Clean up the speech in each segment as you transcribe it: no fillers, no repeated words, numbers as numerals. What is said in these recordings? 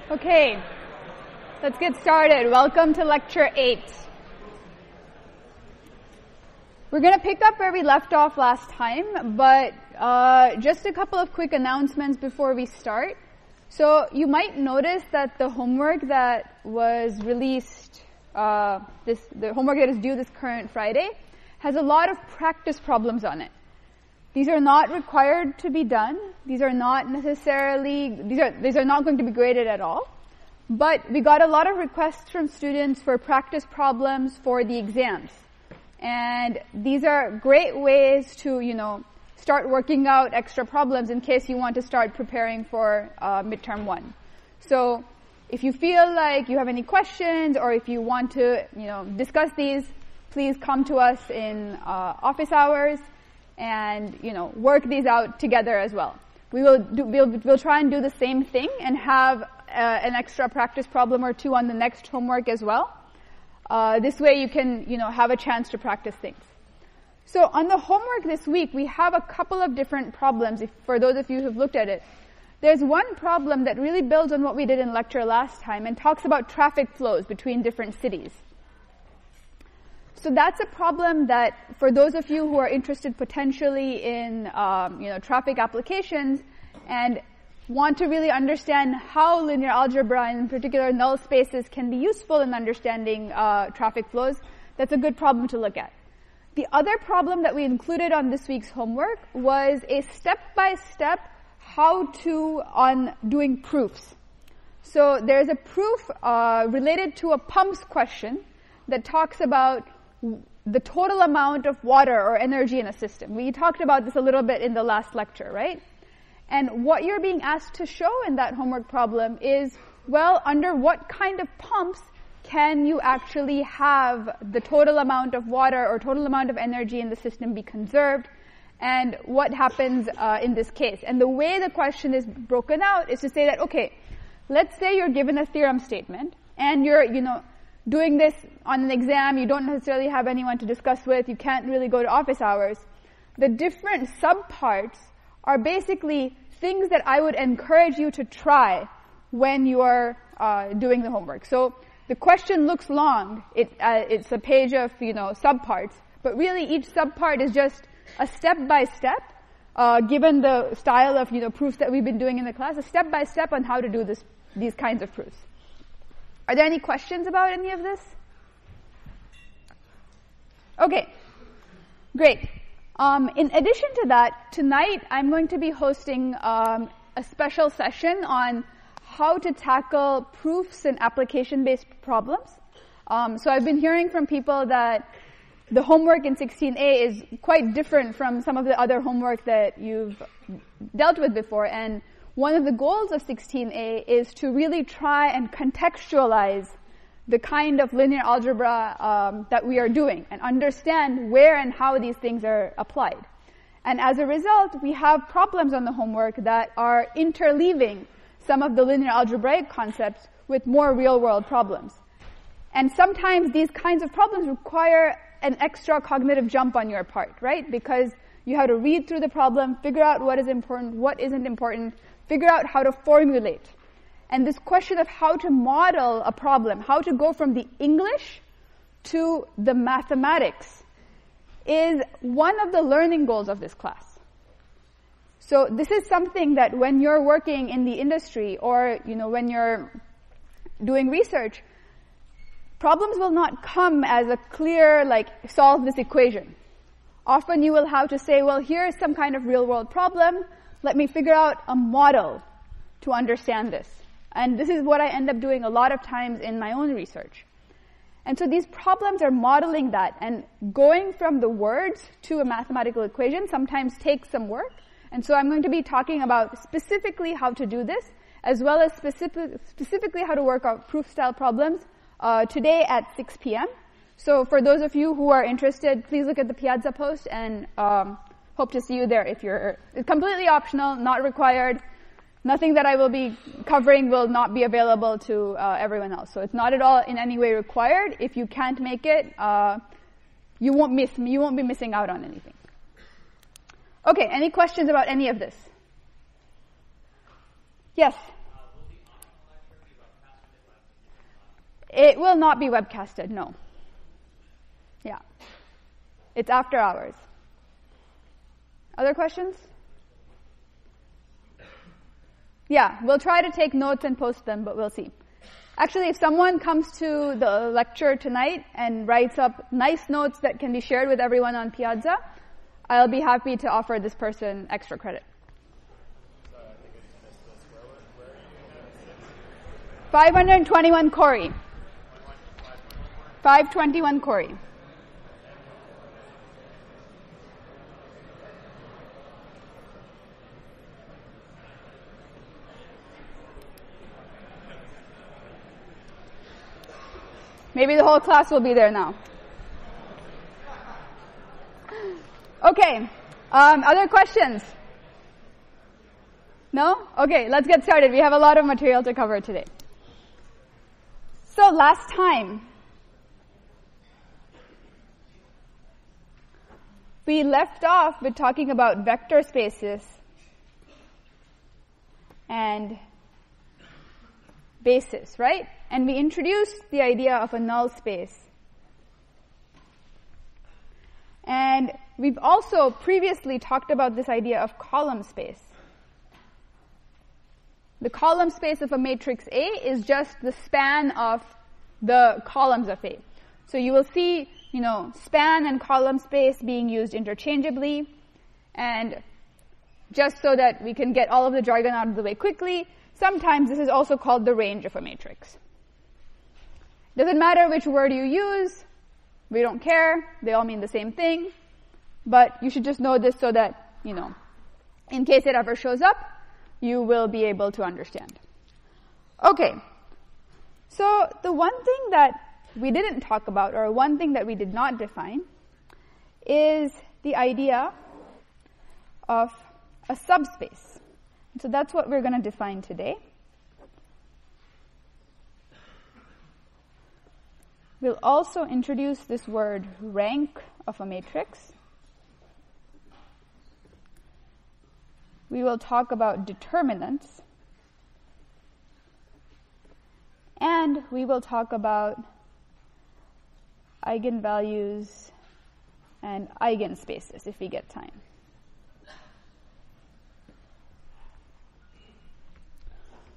Okay, let's get started. Welcome to Lecture 8. We're going to pick up where we left off last time, but just a couple of quick announcements before we start. So you might notice that the homework that was released, the homework that is due this current Friday, has a lot of practice problems on it. These are not required to be done. These are not necessarily, these are not going to be graded at all. But we got a lot of requests from students for practice problems for the exams. And these are great ways to, start working out extra problems in case you want to start preparing for midterm 1. So if you feel like you have any questions or if you want to, discuss these, please come to us in office hours and, work these out together as well. We'll try and do the same thing and have an extra practice problem or two on the next homework as well. This way you can, have a chance to practice things. So on the homework this week, we have a couple of different problems, for those of you who've looked at it. There's one problem that really builds on what we did in lecture last time and talks about traffic flows between different cities. So that's a problem that, for those of you who are interested potentially in, traffic applications and want to really understand how linear algebra, and in particular null spaces, can be useful in understanding traffic flows, that's a good problem to look at. The other problem that we included on this week's homework was a step-by-step how-to on doing proofs. So there's a proof related to a pumps question that talks about the total amount of water or energy in a system. We talked about this a little bit in the last lecture, right? And what you're being asked to show in that homework problem is, well, under what kind of pumps can you actually have the total amount of water or total amount of energy in the system be conserved, and what happens in this case. And the way the question is broken out is to say that, okay, let's say you're given a theorem statement, and you're, doing this on an exam, you don't necessarily have anyone to discuss with, you can't really go to office hours. The different subparts are basically things that I would encourage you to try when you are doing the homework. So the question looks long. It's a page of, subparts, but really each subpart is just a step-by-step, given the style of, proofs that we've been doing in the class, a step-by-step on how to do these kinds of proofs. Are there any questions about any of this? Okay, great. In addition to that, tonight I'm going to be hosting a special session on how to tackle proofs and application-based problems. So I've been hearing from people that the homework in 16A is quite different from some of the other homework that you've dealt with before. And one of the goals of 16A is to really try and contextualize the kind of linear algebra that we are doing and understand where and how these things are applied. And as a result, we have problems on the homework that are interleaving some of the linear algebraic concepts with more real-world problems. And sometimes these kinds of problems require an extra cognitive jump on your part, right? Because you have to read through the problem, figure out what is important, what isn't important, figure out how to formulate. And this question of how to model a problem, how to go from the English to the mathematics, is one of the learning goals of this class. So this is something that when you're working in the industry or, when you're doing research, problems will not come as a clear, solve this equation. Often you will have to say, well, here's some kind of real-world problem. Let me figure out a model to understand this. And this is what I end up doing a lot of times in my own research. And so these problems are modeling that, and going from the words to a mathematical equation sometimes takes some work. And so I'm going to be talking about specifically how to do this, as well as specifically how to work out proof-style problems today at 6 p.m. So for those of you who are interested, please look at the Piazza post, and hope to see you there. It's completely optional, not required. Nothing that I will be covering will not be available to everyone else. So it's not at all in any way required. If you can't make it, you won't be missing out on anything. Okay, any questions about any of this? Yes? Will the online lecture be It will not be webcasted, no. Yeah. It's after hours. Other questions? Yeah, we'll try to take notes and post them, but we'll see. Actually, if someone comes to the lecture tonight and writes up nice notes that can be shared with everyone on Piazza, I'll be happy to offer this person extra credit. 521 Corey. 521 Corey. Maybe the whole class will be there now. Okay. Other questions? No? Okay, let's get started. We have a lot of material to cover today. So last time, we left off with talking about vector spaces and basis, right? And we introduced the idea of a null space. And we've also previously talked about this idea of column space. The column space of a matrix A is just the span of the columns of A. So you will see, span and column space being used interchangeably. And just so that we can get all of the jargon out of the way quickly, sometimes this is also called the range of a matrix. Doesn't matter which word you use. We don't care. They all mean the same thing. But you should just know this so that, in case it ever shows up, you will be able to understand. Okay. So the one thing that we didn't talk about, or one thing that we did not define, is the idea of a subspace. So that's what we're going to define today. We'll also introduce this word rank of a matrix. We will talk about determinants. And we will talk about eigenvalues and eigenspaces if we get time.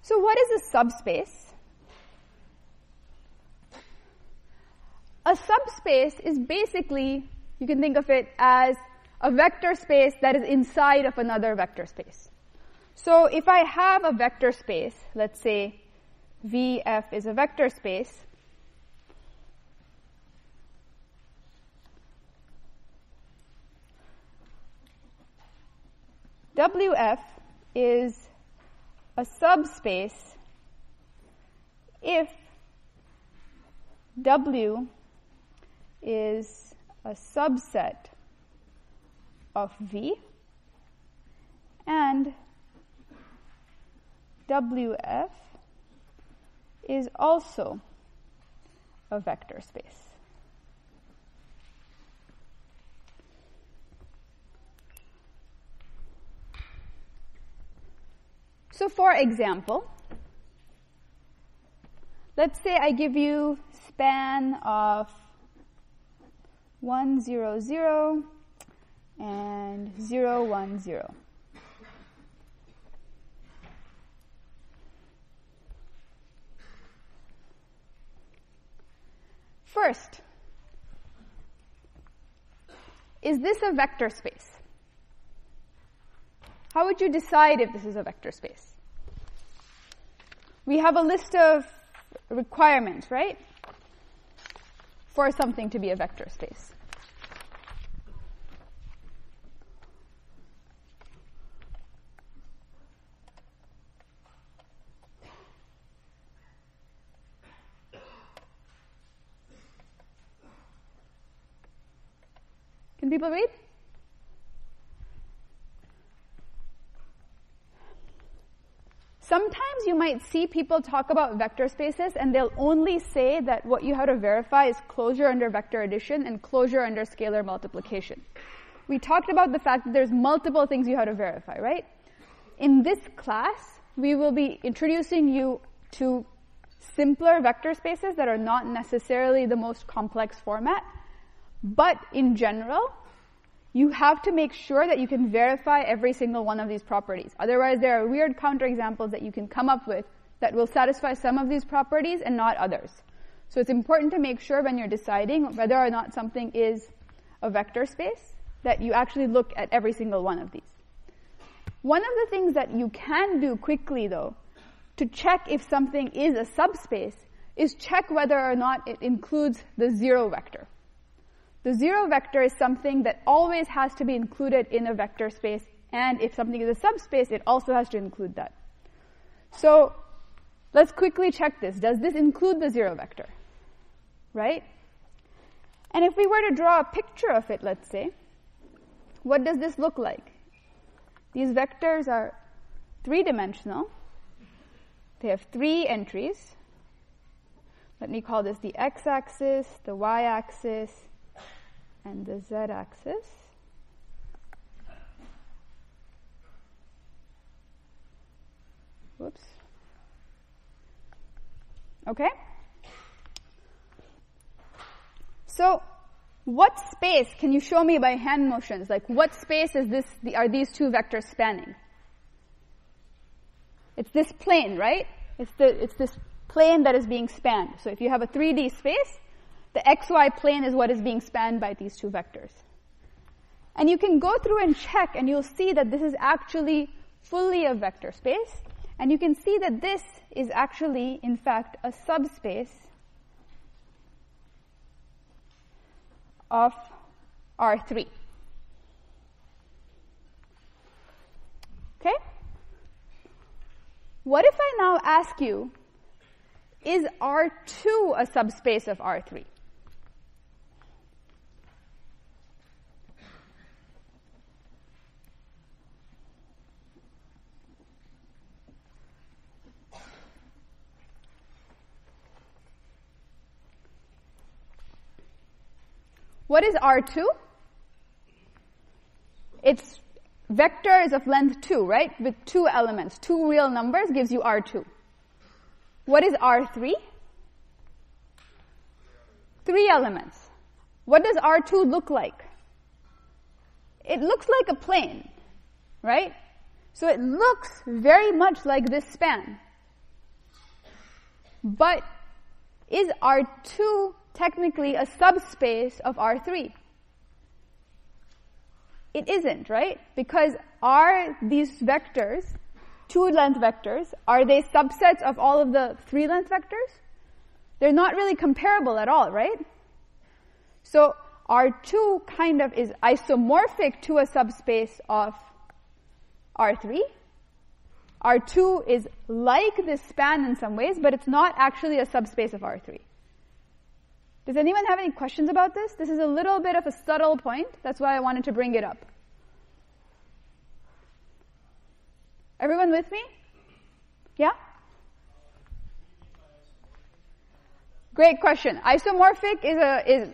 So what is a subspace? A subspace is basically, you can think of it as a vector space that is inside of another vector space. So if I have a vector space, let's say VF is a vector space, WF is a subspace if W is a subset of V and WF is also a vector space. So for example, let's say I give you span of 1, 0, 0 and 0, 1, 0. First, is this a vector space? How would you decide if this is a vector space? We have a list of requirements, right? For something to be a vector space. Can people read? Sometimes you might see people talk about vector spaces and they'll only say that what you have to verify is closure under vector addition and closure under scalar multiplication. We talked about the fact that there's multiple things you have to verify, right? In this class, we will be introducing you to simpler vector spaces that are not necessarily the most complex format. But in general, you have to make sure that you can verify every single one of these properties. Otherwise, there are weird counterexamples that you can come up with that will satisfy some of these properties and not others. So it's important to make sure when you're deciding whether or not something is a vector space that you actually look at every single one of these. One of the things that you can do quickly, though, to check if something is a subspace is check whether or not it includes the zero vector. The zero vector is something that always has to be included in a vector space, and if something is a subspace, it also has to include that. So let's quickly check this. Does this include the zero vector? Right? And if we were to draw a picture of it, let's say, what does this look like? These vectors are three-dimensional. They have three entries. Let me call this the x-axis, the y-axis, and the z-axis. Whoops. Okay? So, what space can you show me by hand motions? Like, what space is this? Are these two vectors spanning? It's this plane, right? It's this plane that is being spanned. So if you have a 3D space, the xy plane is what is being spanned by these two vectors. And you can go through and check, and you'll see that this is actually fully a vector space. And you can see that this is actually, in fact, a subspace of R3. Okay? What if I now ask you, is R2 a subspace of R3? What is R2? It's vectors of length 2, right? With two elements. Two real numbers gives you R2. What is R3? Three elements. What does R2 look like? It looks like a plane, right? So it looks very much like this span. But is R2 technically a subspace of R3? It isn't, right? Because are these vectors, two length vectors, are they subsets of all of the three length vectors? They're not really comparable at all, right? So R2 kind of is isomorphic to a subspace of R3. R2 is like this span in some ways, but it's not actually a subspace of R3. Does anyone have any questions about this? This is a little bit of a subtle point. That's why I wanted to bring it up. Everyone with me? Yeah? Great question. Isomorphic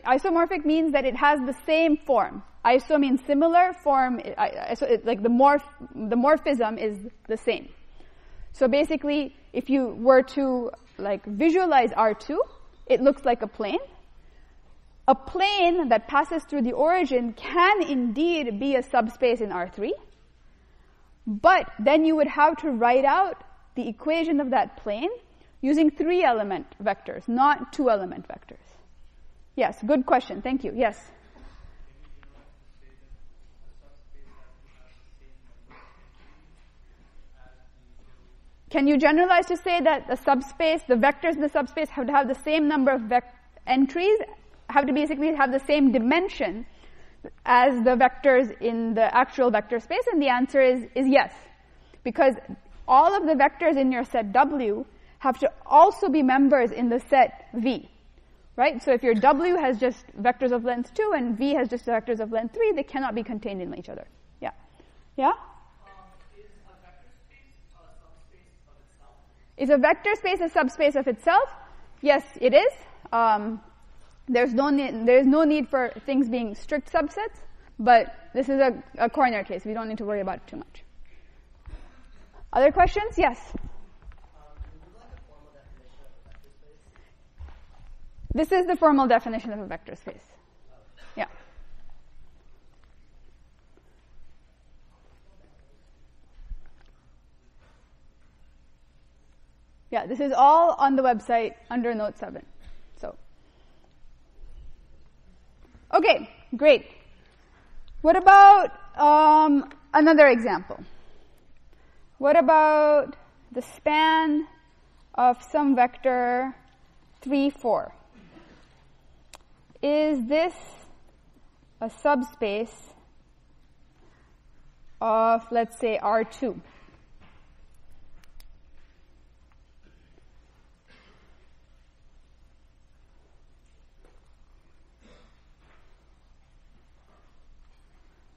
isomorphic means that it has the same form. Iso means similar, form, like the morphism is the same. So basically, if you were to like visualize R2, it looks like a plane. A plane that passes through the origin can indeed be a subspace in R3, but then you would have to write out the equation of that plane using three-element vectors, not two-element vectors. Yes, good question. Thank you. Yes? Can you generalize to say that the subspace, the vectors in the subspace have to have the same number of entries, have to basically have the same dimension as the vectors in the actual vector space? And the answer is yes. Because all of the vectors in your set W have to also be members in the set V. Right? So if your W has just vectors of length 2 and V has just vectors of length 3, they cannot be contained in each other. Yeah? Yeah? Is a vector space a subspace of itself? Yes, it is. There is no need for things being strict subsets, but this is a corner case. We don't need to worry about it too much. Other questions? Yes? This is the formal definition of a vector space. Yeah. Yeah, this is all on the website under Note 7. So, okay, great. What about another example? What about the span of some vector 3, 4? Is this a subspace of, let's say, R2?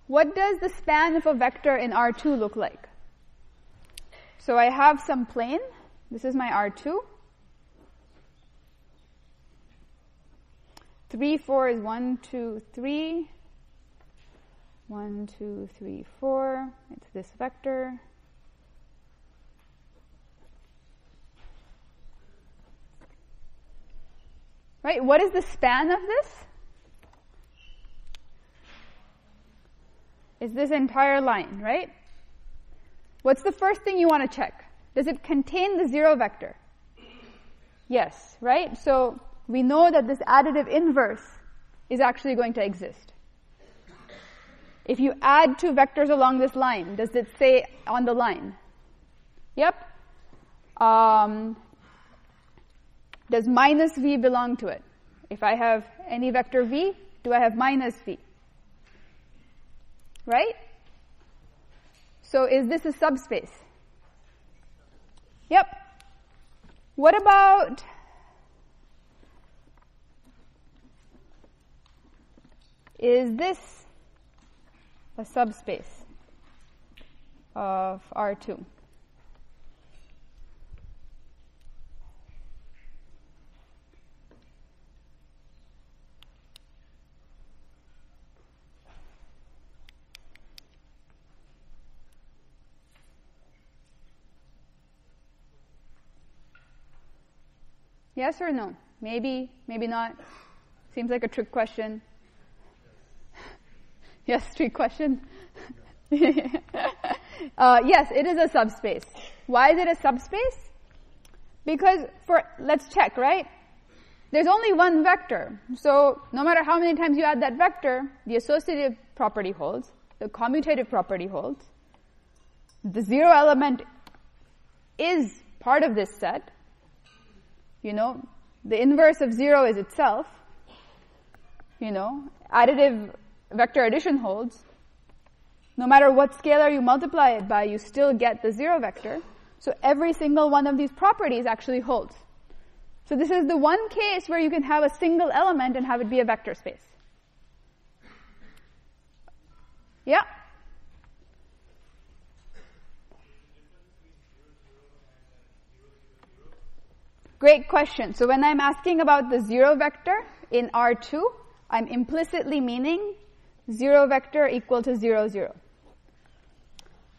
What does the span of a vector in R2 look like? So I have some plane. This is my R2. 3, 4 is 1, 2, 3. 1, 2, 3, 4. It's this vector. Right? What is the span of this? Is this entire line, right? What's the first thing you want to check? Does it contain the zero vector? Yes, right? So we know that this additive inverse is actually going to exist. If you add two vectors along this line, does it say on the line? Yep. Does minus v belong to it? If I have any vector v, do I have minus v? Right? So is this a subspace? Yep. What about is this a subspace of R2? Yes or no? Maybe, maybe not. Seems like a trick question. Yes, trick question. Yes, it is a subspace. Why is it a subspace? Because let's check, right? There's only one vector. So no matter how many times you add that vector, the associative property holds, the commutative property holds. The zero element is part of this set. You know, the inverse of 0 is itself. You know, additive vector addition holds. No matter what scalar you multiply it by, you still get the 0 vector. So every single one of these properties actually holds. So this is the one case where you can have a single element and have it be a vector space. Yeah? Great question. So when I'm asking about the 0 vector in R2, I'm implicitly meaning 0 vector equal to 0, 0.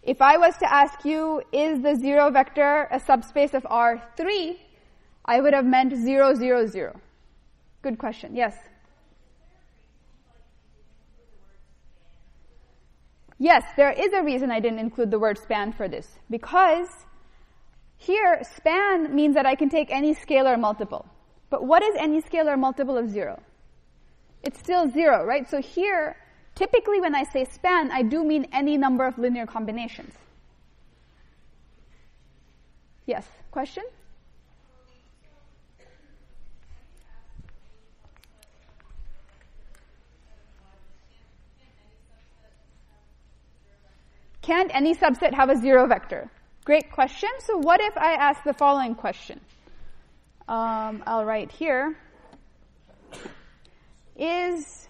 If I was to ask you, is the 0 vector a subspace of R3, I would have meant 0, 0, 0. Good question. Yes? Yes, there is a reason I didn't include the word span for this. Because here, span means that I can take any scalar multiple. But what is any scalar multiple of 0? It's still 0, right? So here, typically when I say span, I do mean any number of linear combinations. Yes, question? Can't any subset have a 0 vector? Great question. So what if I ask the following question? I'll write here. Is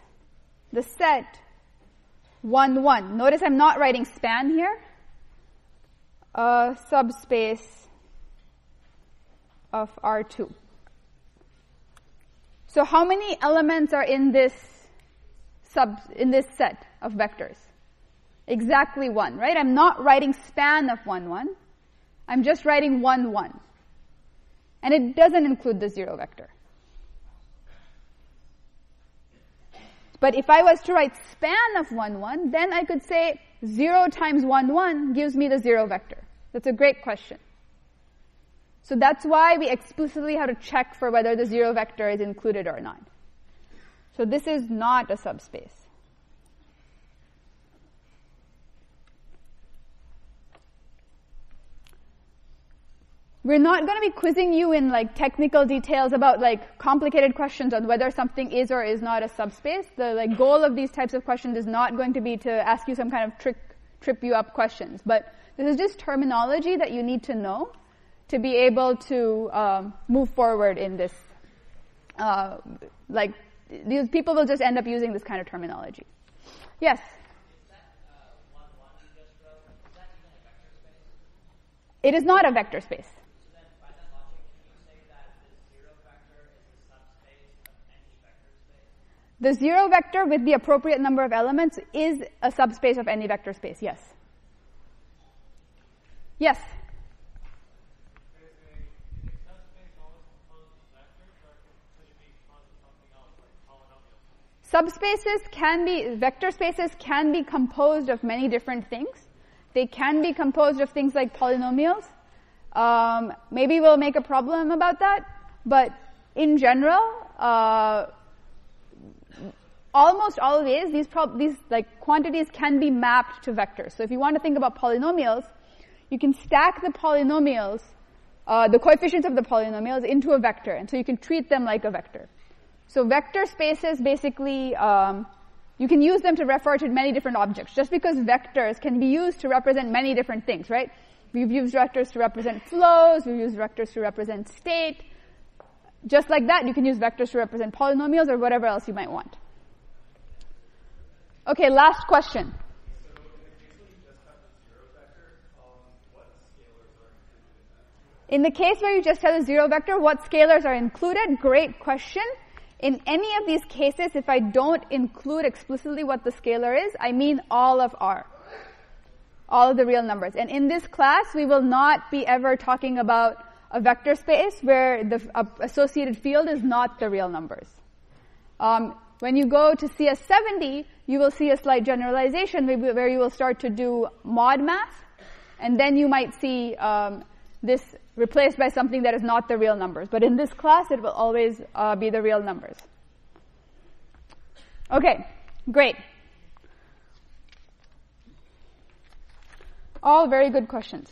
the set 1, 1? Notice I'm not writing span here. A subspace of R2. So how many elements are in this set of vectors? Exactly 1, right? I'm not writing span of 1, 1. I'm just writing 1, 1. And it doesn't include the 0 vector. But if I was to write span of 1, 1, then I could say 0 times 1, 1 gives me the 0 vector. That's a great question. So that's why we explicitly have to check for whether the 0 vector is included or not. So this is not a subspace. We're not going to be quizzing you in like technical details about like complicated questions on whether something is or is not a subspace. The like goal of these types of questions is not going to be to ask you some kind of trip you up questions. But this is just terminology that you need to know to be able to move forward in this. Like these people will just end up using this kind of terminology. Yes. It is not a vector space. The 0 vector with the appropriate number of elements is a subspace of any vector space, yes. Yes? Subspaces can be, vector spaces can be composed of many different things. They can be composed of things like polynomials. Maybe we'll make a problem about that, but in general, almost always these like quantities can be mapped to vectors. So if you want to think about polynomials, you can stack the polynomials, the coefficients of the polynomials into a vector, and so you can treat them like a vector. So vector spaces basically, you can use them to refer to many different objects. Just because vectors can be used to represent many different things, right? We've used vectors to represent flows, we've used vectors to represent state. Just like that, you can use vectors to represent polynomials or whatever else you might want. Okay, last question. So in the case where you just have the 0 vector, what scalars are included in that? In the case where you just have a 0 vector, what scalars are included? Great question. In any of these cases, if I don't include explicitly what the scalar is, I mean all of R. All of the real numbers. And in this class, we will not be ever talking about a vector space where the associated field is not the real numbers. When you go to CS70, you will see a slight generalization where you will start to do mod math, and then you might see this replaced by something that is not the real numbers. But in this class, it will always be the real numbers. Okay, great. All very good questions.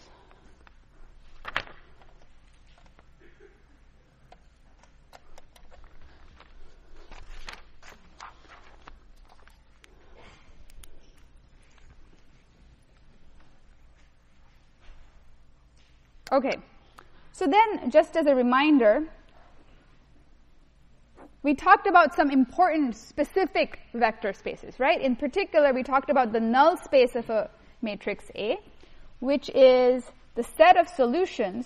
Okay, so then just as a reminder, we talked about some important specific vector spaces, right? In particular, we talked about the null space of a matrix A, which is the set of solutions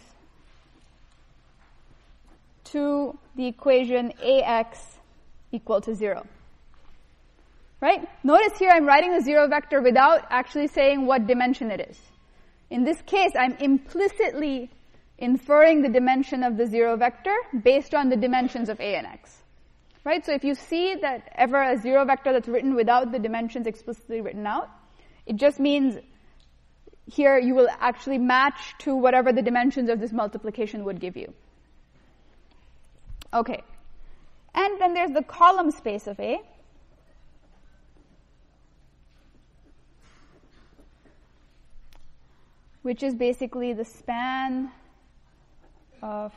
to the equation AX equal to 0. Right? Notice here I'm writing the 0 vector without actually saying what dimension it is. In this case, I'm implicitly inferring the dimension of the 0 vector based on the dimensions of A and X. Right? So if you see that ever a 0 vector that's written without the dimensions explicitly written out, it just means here you will actually match to whatever the dimensions of this multiplication would give you. Okay. And then there's the column space of A. Which is basically the span of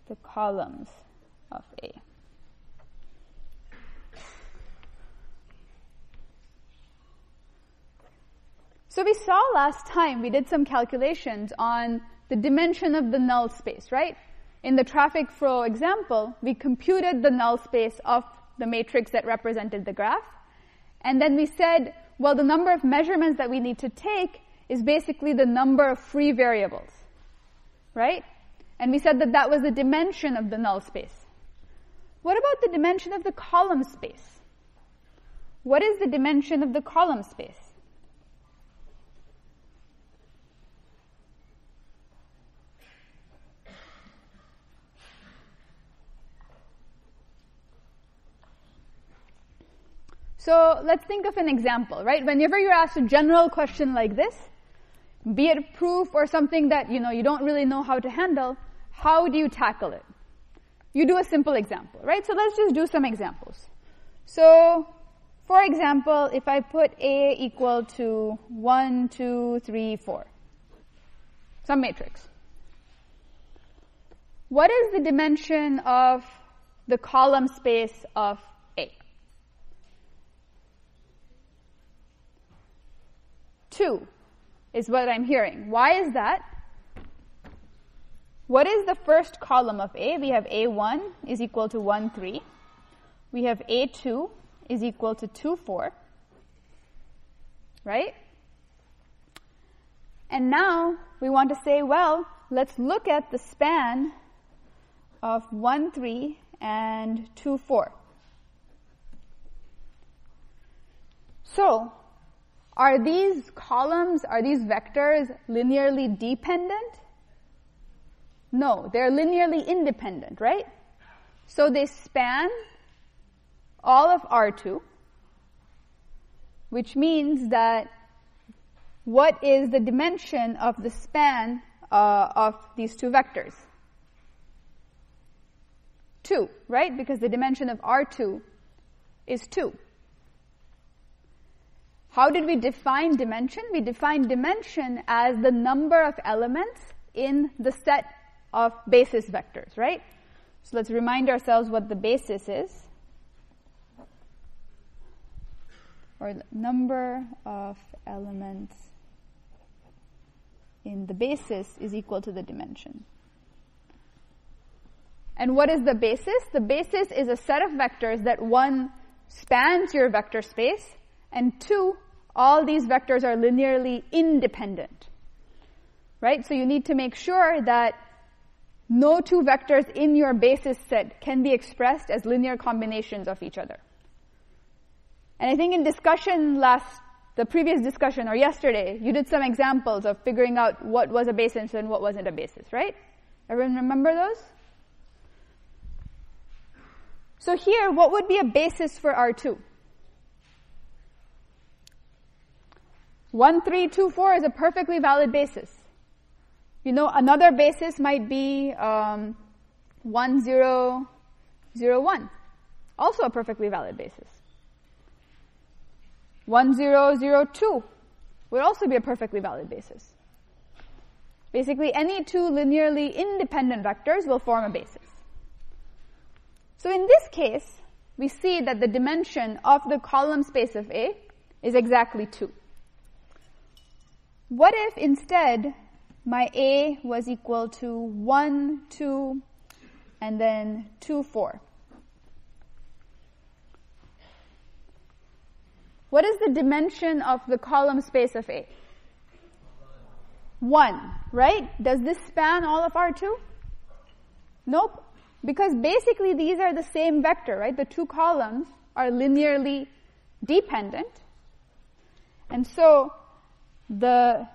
the columns of A. So we saw last time, we did some calculations on the dimension of the null space, right? In the traffic flow example, we computed the null space of the matrix that represented the graph. And then we said, well, the number of measurements that we need to take is basically the number of free variables, right? And we said that that was the dimension of the null space. What about the dimension of the column space? What is the dimension of the column space? So let's think of an example, right? Whenever you're asked a general question like this, be it a proof or something that you don't really know how to handle, how do you tackle it? You do a simple example, right? So let's just do some examples. So, for example, if I put A equal to 1, 2, 3, 4, some matrix. What is the dimension of the column space of A? 2 is what I'm hearing. Why is that? What is the first column of A? We have A1 is equal to 1, 3. We have A2 is equal to 2, 4. Right? And now we want to say, well, let's look at the span of 1, 3 and 2, 4. So, are these columns, are these vectors linearly dependent? No, they're linearly independent, right? So they span all of R2, which means that what is the dimension of the span of these two vectors? 2, right? Because the dimension of R2 is 2. How did we define dimension? We defined dimension as the number of elements in the set of basis vectors, right? So let's remind ourselves what the basis is. Or the number of elements in the basis is equal to the dimension. And what is the basis? The basis is a set of vectors that 1 spans your vector space, and 2, all these vectors are linearly independent. Right? So you need to make sure that no 2 vectors in your basis set can be expressed as linear combinations of each other. And I think in the previous discussion or yesterday, you did some examples of figuring out what was a basis and what wasn't a basis, right? Everyone remember those? So here, what would be a basis for R2? 1, 3, 2, 4 is a perfectly valid basis. Another basis might be 1, 0, 0, 1. Also a perfectly valid basis. 1, 0, 0, 2 would also be a perfectly valid basis. Basically, any 2 linearly independent vectors will form a basis. So in this case, we see that the dimension of the column space of A is exactly 2. What if instead my A was equal to 1, 2, and then 2, 4? What is the dimension of the column space of A? 1, right? Does this span all of R2? Nope. Because basically these are the same vector, right? The 2 columns are linearly dependent. And so the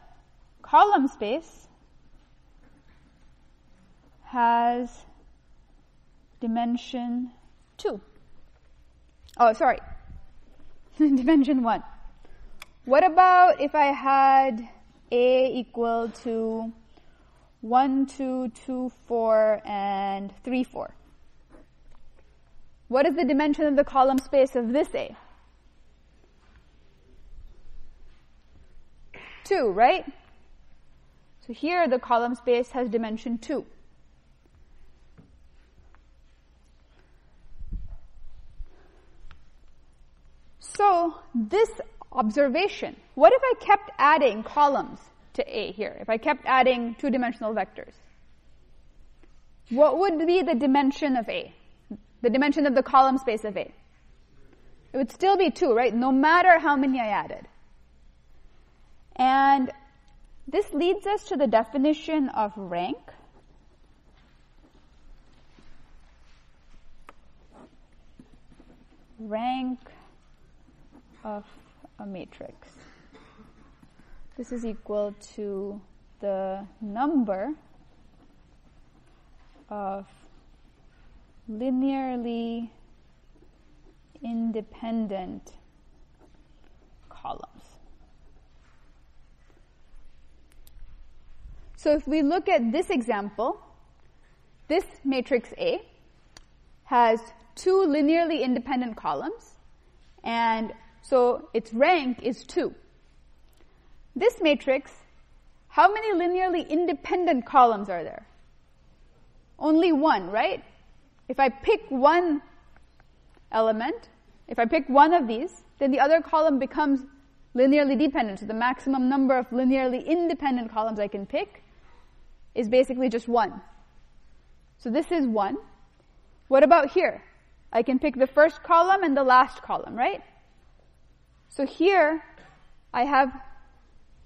column space has dimension 2. Oh, sorry. Dimension 1. What about if I had A equal to 1, 2, 2, 4, and 3, 4? What is the dimension of the column space of this A? 2, right? So here the column space has dimension 2. So this observation, what if I kept adding columns to A here? If I kept adding 2-dimensional vectors, what would be the dimension of A? The dimension of the column space of A? It would still be 2, right? No matter how many I added. And this leads us to the definition of rank. Rank of a matrix. This is equal to the number of linearly independent columns. So if we look at this example, this matrix A has 2 linearly independent columns, and so its rank is 2. This matrix, how many linearly independent columns are there? Only 1, right? If I pick one element, if I pick one of these, then the other column becomes linearly dependent. So the maximum number of linearly independent columns I can pick is basically just 1. So this is 1. What about here? I can pick the first column and the last column, right? So here I have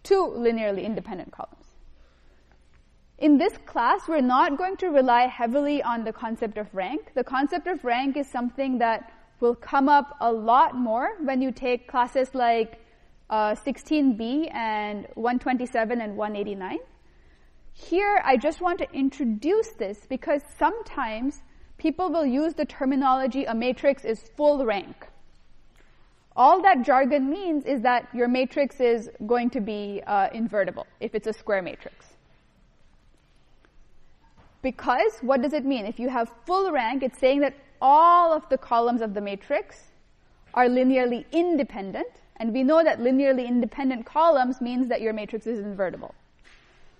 2 linearly independent columns. In this class, we're not going to rely heavily on the concept of rank. The concept of rank is something that will come up a lot more when you take classes like 16B and 127 and 189. Here, I just want to introduce this because sometimes people will use the terminology a matrix is full rank. All that jargon means is that your matrix is going to be invertible if it's a square matrix. Because, what does it mean? If you have full rank, it's saying that all of the columns of the matrix are linearly independent, and we know that linearly independent columns means that your matrix is invertible.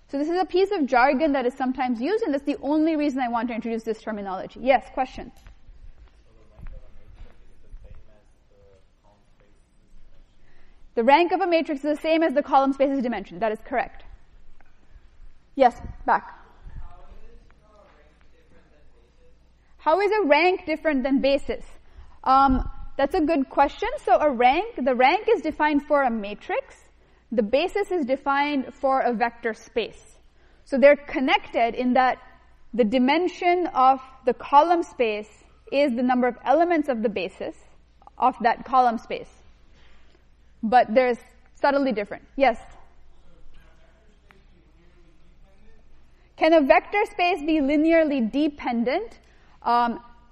So this is a piece of jargon that is sometimes used, and that's the only reason I want to introduce this terminology. Yes, question? The rank of a matrix is the same as the column space's dimension. That is correct. Yes, back. How is a rank different than basis? That's a good question. So the rank is defined for a matrix. The basis is defined for a vector space. So they're connected in that the dimension of the column space is the number of elements of the basis of that column space. But they're subtly different. Yes? Can a vector space be linearly dependent?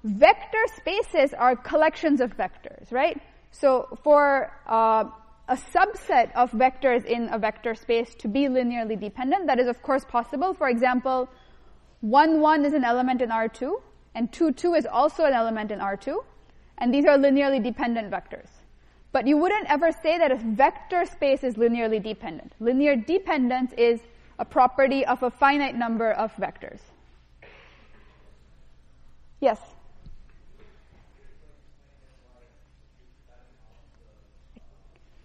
Vector spaces are collections of vectors, right? So for a subset of vectors in a vector space to be linearly dependent, that is of course possible. For example, 1, 1 is an element in R2, and 2, 2 is also an element in R2, and these are linearly dependent vectors. But you wouldn't ever say that a vector space is linearly dependent. Linear dependence is a property of a finite number of vectors. Yes?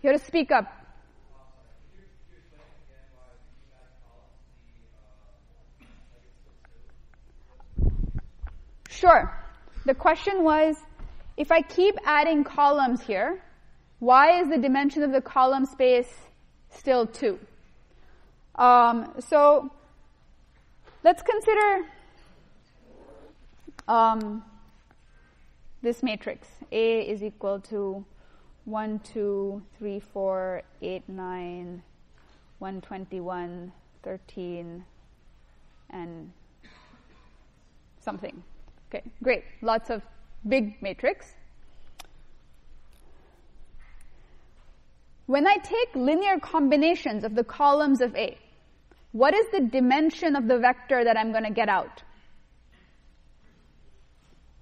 You have to speak up. Sure. The question was, if I keep adding columns here, why is the dimension of the column space still 2? So let's consider this matrix. A is equal to 1, 2, 3, 4, 8, 9, 121, 13, and something. Okay, great. Lots of big matrix. When I take linear combinations of the columns of A, what is the dimension of the vector that I'm going to get out?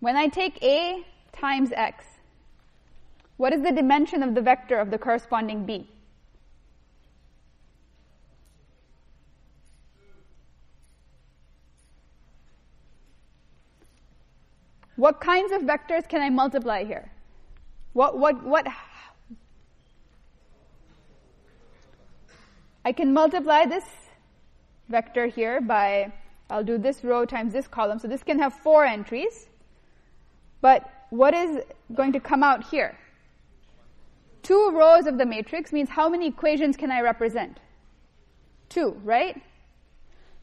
When I take A times X, what is the dimension of the vector of the corresponding B? What kinds of vectors can I multiply here? What? I can multiply this vector here by, I'll do this row times this column. So this can have 4 entries. But what is going to come out here? 2 rows of the matrix means how many equations can I represent? 2, right?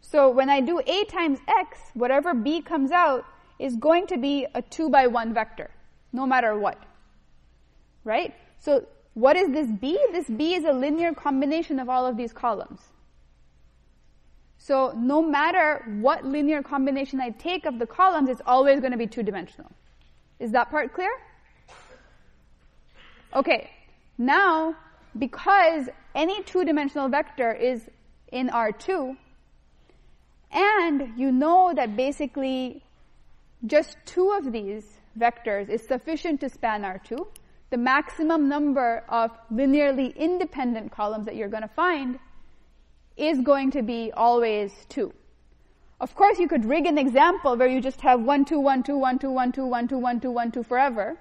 So when I do A times X, whatever B comes out is going to be a 2 by 1 vector, no matter what. Right? So what is this B? This B is a linear combination of all of these columns. So no matter what linear combination I take of the columns, it's always going to be 2-dimensional. Is that part clear? Okay. Now, because any two-dimensional vector is in R2, and you know that basically just two of these vectors is sufficient to span R2, the maximum number of linearly independent columns that you're going to find is going to be always 2. Of course, you could rig an example where you just have 1, 2, 1, 2, 1, 2, 1, 2, 1, 2, 1, 2, 1, 2 forever.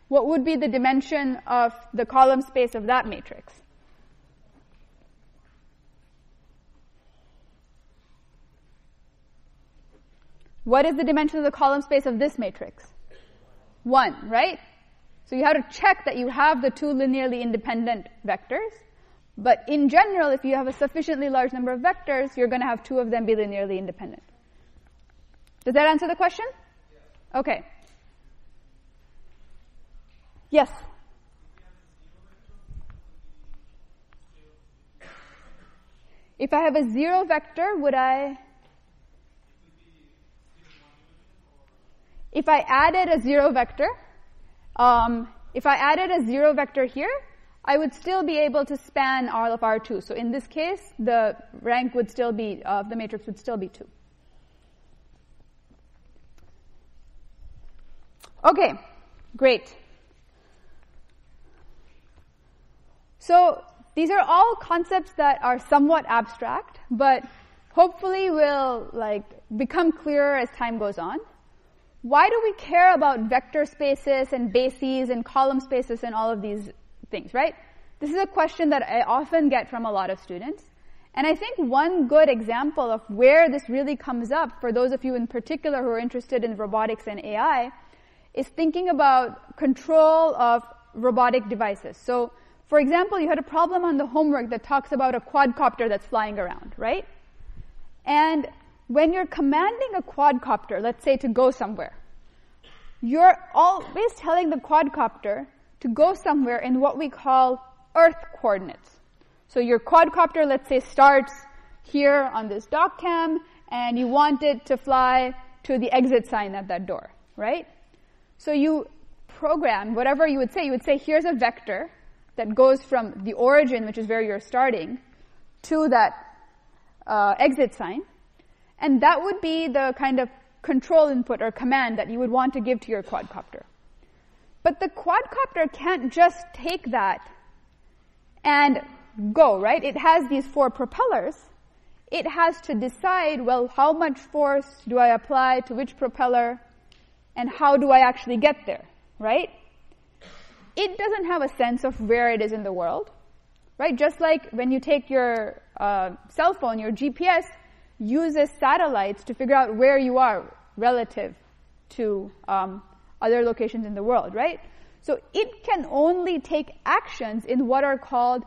What would be the dimension of the column space of that matrix? What is the dimension of the column space of this matrix? 1, right? So you have to check that you have the two linearly independent vectors. But in general, if you have a sufficiently large number of vectors, you're going to have two of them be linearly independent. Does that answer the question? Yeah. Okay. Yes? If I have a 0 vector, would I... If I added a 0 vector, here, I would still be able to span all of R2. So in this case, the rank would still be, the matrix would still be 2. Okay, great. So these are all concepts that are somewhat abstract, but hopefully will become clearer as time goes on. Why do we care about vector spaces and bases and column spaces and all of these things, right? This is a question that I often get from a lot of students. And I think one good example of where this really comes up, for those of you in particular who are interested in robotics and AI, is thinking about control of robotic devices. So, for example, you had a problem on the homework that talks about a quadcopter that's flying around, right? And when you're commanding a quadcopter, let's say to go somewhere, you're always telling the quadcopter to go somewhere in what we call Earth coordinates. So your quadcopter, let's say, starts here on this dock cam, and you want it to fly to the exit sign at that door, right? So you program whatever you would say here's a vector that goes from the origin, which is where you're starting, to that exit sign. And that would be the kind of control input or command that you would want to give to your quadcopter. But the quadcopter can't just take that and go, right? It has these 4 propellers. It has to decide, well, how much force do I apply to which propeller, and how do I actually get there, right? It doesn't have a sense of where it is in the world, right? Just like when you take your cell phone, your GPS uses satellites to figure out where you are relative to other locations in the world, right? So it can only take actions in what are called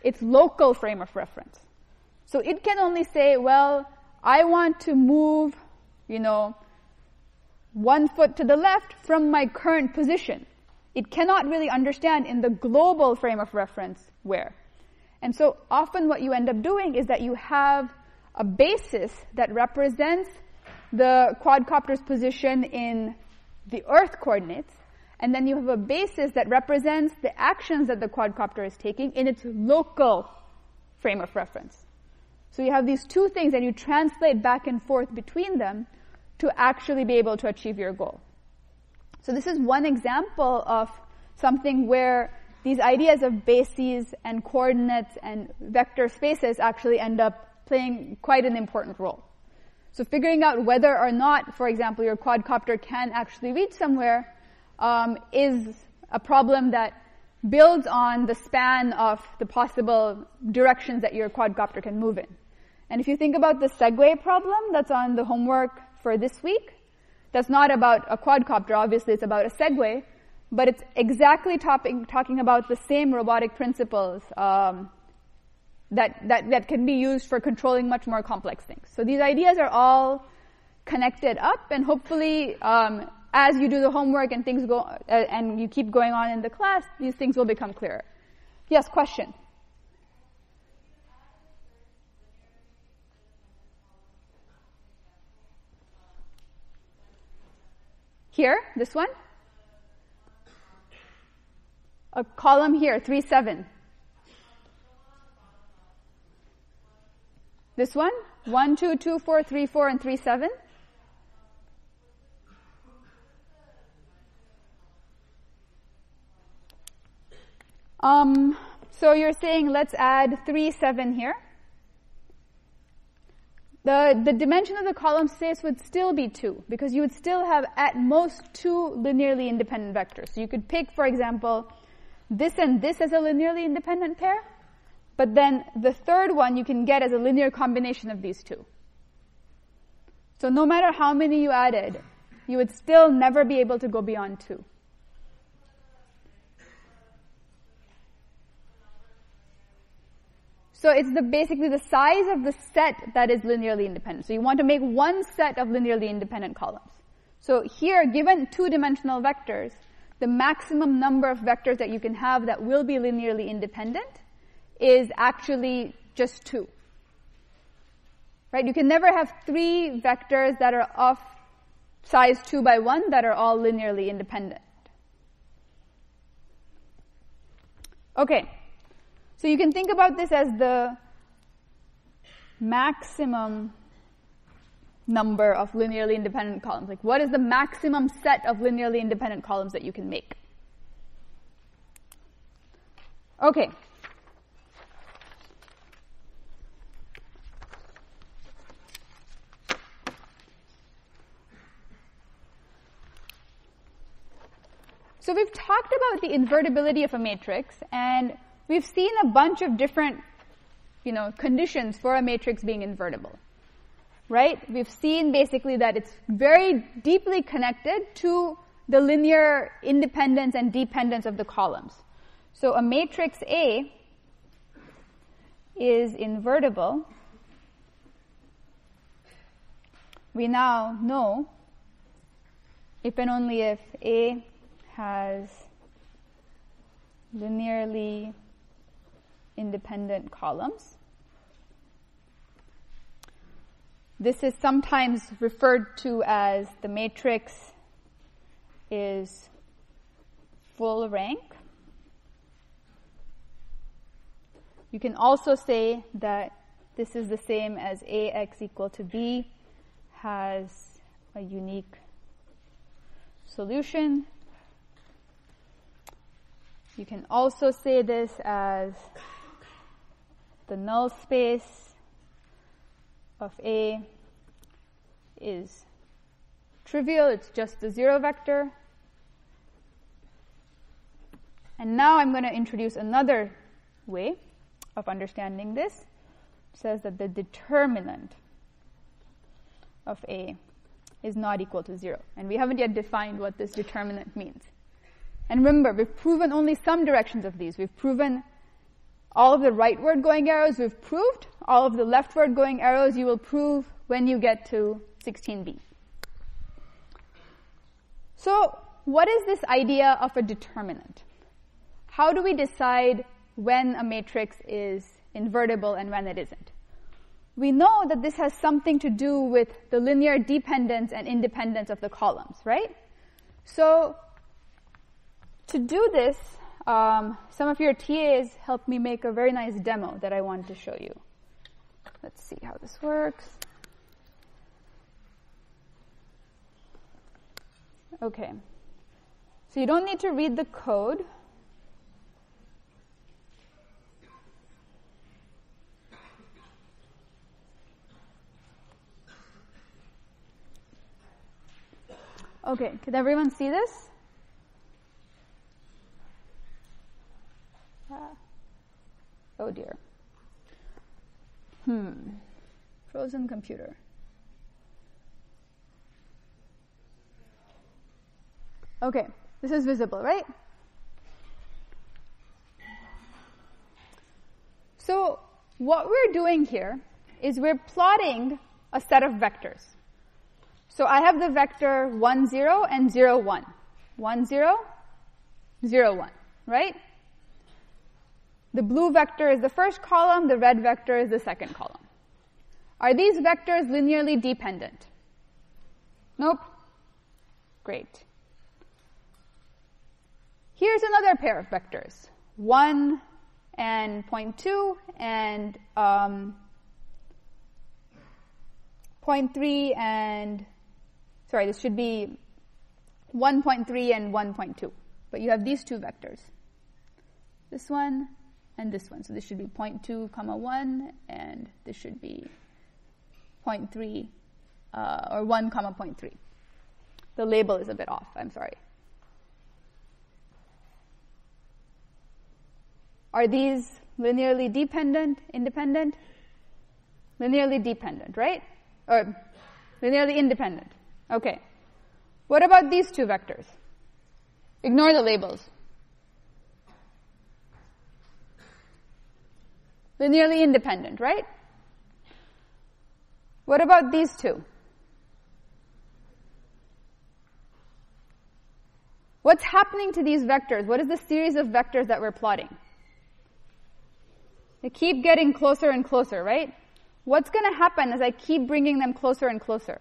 its local frame of reference. So it can only say, well, I want to move, 1 foot to the left from my current position. It cannot really understand in the global frame of reference where. And so often what you end up doing is that you have a basis that represents the quadcopter's position in the Earth coordinates, and then you have a basis that represents the actions that the quadcopter is taking in its local frame of reference. So you have these two things, and you translate back and forth between them to actually be able to achieve your goal. So this is one example of something where these ideas of bases and coordinates and vector spaces actually end up playing quite an important role. So figuring out whether or not, for example, your quadcopter can actually reach somewhere is a problem that builds on the span of the possible directions that your quadcopter can move in. And if you think about the Segway problem that's on the homework for this week, that's not about a quadcopter, obviously it's about a Segway, but it's exactly talking about the same robotic principles that can be used for controlling much more complex things. So these ideas are all connected up, and hopefully as you do the homework and things go and you keep going on in the class, these things will become clearer. Yes, question? Here, this one? A column here, 3, 7. This one, 1, 2, 2, 4, 3, 4, and 3, 7. So you're saying let's add 3, 7 here. The dimension of the column space would still be 2, because you would still have at most 2 linearly independent vectors. So you could pick, for example, this and this as a linearly independent pair, but then the third one you can get as a linear combination of these two. So no matter how many you added, you would still never be able to go beyond 2. So it's basically the size of the set that is linearly independent. So you want to make one set of linearly independent columns. So here, given 2-dimensional vectors, the maximum number of vectors that you can have that will be linearly independent is actually just 2. Right? You can never have 3 vectors that are of size 2 by 1 that are all linearly independent. Okay. So you can think about this as the maximum number of linearly independent columns. Like, what is the maximum set of linearly independent columns that you can make? Okay. So we've talked about the invertibility of a matrix, and we've seen a bunch of different, conditions for a matrix being invertible, right? We've seen basically that it's very deeply connected to the linear independence and dependence of the columns. So a matrix A is invertible. We now know if and only if A has linearly independent columns. This is sometimes referred to as the matrix is full rank. You can also say that this is the same as AX equal to B has a unique solution. You can also say this as the null space of A is trivial. It's just a 0 vector. And now I'm going to introduce another way of understanding this. It says that the determinant of A is not equal to 0. And we haven't yet defined what this determinant means. And remember, we've proven only some directions of these. We've proven all of the rightward going arrows. We've proved all of the leftward going arrows. You will prove when you get to 16b. So what is this idea of a determinant? How do we decide when a matrix is invertible and when it isn't? We know that this has something to do with the linear dependence and independence of the columns, right? So to do this, some of your TAs helped me make a very nice demo that I wanted to show you. Let's see how this works. Okay. So you don't need to read the code. Okay, can everyone see this? Oh dear. Frozen computer. Okay, this is visible, right? So what we're doing here is we're plotting a set of vectors. So I have the vector 1, 0 and 0, 1. 1, 0, 0, 1, right? The blue vector is the first column, the red vector is the second column. Are these vectors linearly dependent? Nope. Great. Here's another pair of vectors, 1 and 0.2 and 0.3 and, sorry, this should be 1.3 and 1.2. But you have these two vectors. This one and this one. So this should be 0.2, 1, and this should be 0.3, or 1, 0.3. The label is a bit off, I'm sorry. Are these linearly dependent, independent? Linearly dependent, right? Or linearly independent. Okay. What about these two vectors? Ignore the labels. Linearly independent, right? What about these two? What's happening to these vectors? What is the series of vectors that we're plotting? They keep getting closer and closer, right? What's going to happen as I keep bringing them closer and closer?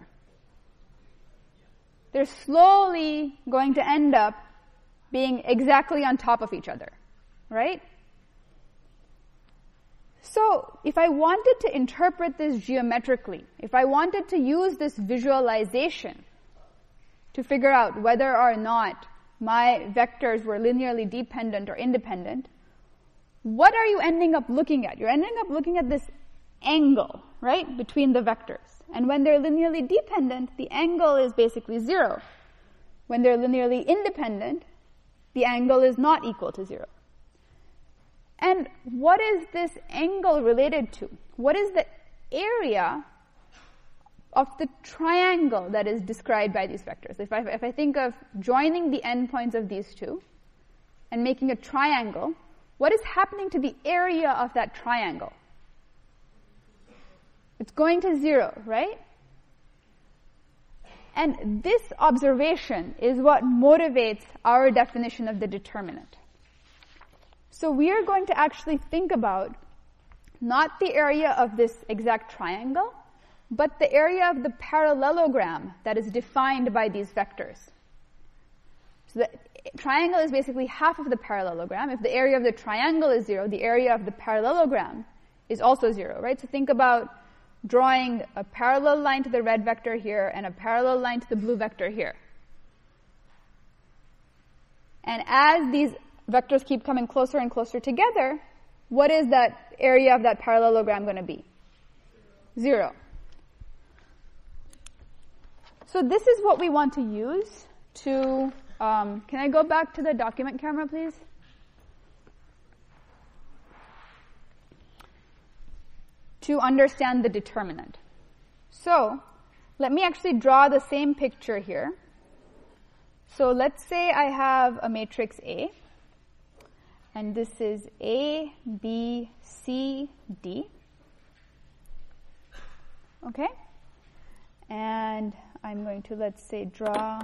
They're slowly going to end up being exactly on top of each other, right? So, if I wanted to interpret this geometrically, if I wanted to use this visualization to figure out whether or not my vectors were linearly dependent or independent, what are you ending up looking at? You're ending up looking at this angle, right, between the vectors. And when they're linearly dependent, the angle is basically 0. When they're linearly independent, the angle is not equal to 0. And what is this angle related to? What is the area of the triangle that is described by these vectors? If I think of joining the endpoints of these two and making a triangle, what is happening to the area of that triangle? It's going to 0, right? And this observation is what motivates our definition of the determinant. So we are going to actually think about not the area of this exact triangle, but the area of the parallelogram that is defined by these vectors. So the triangle is basically half of the parallelogram. If the area of the triangle is 0, the area of the parallelogram is also 0, right? So think about drawing a parallel line to the red vector here and a parallel line to the blue vector here. And as these vectors keep coming closer and closer together, what is that area of that parallelogram going to be? 0. So this is what we want to use to, can I go back to the document camera, please? To understand the determinant. So let me actually draw the same picture here. So let's say I have a matrix A, and this is A, B, C, D. Okay? And I'm going to, let's say, draw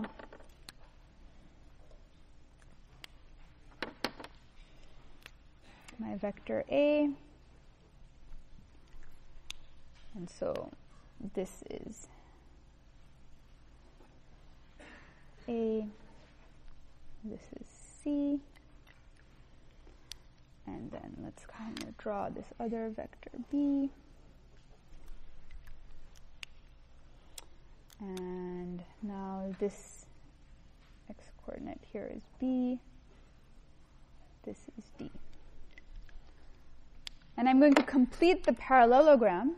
my vector A. And so this is A, this is C, and then let's kind of draw this other vector B. And now this x-coordinate here is B, this is D. And I'm going to complete the parallelogram .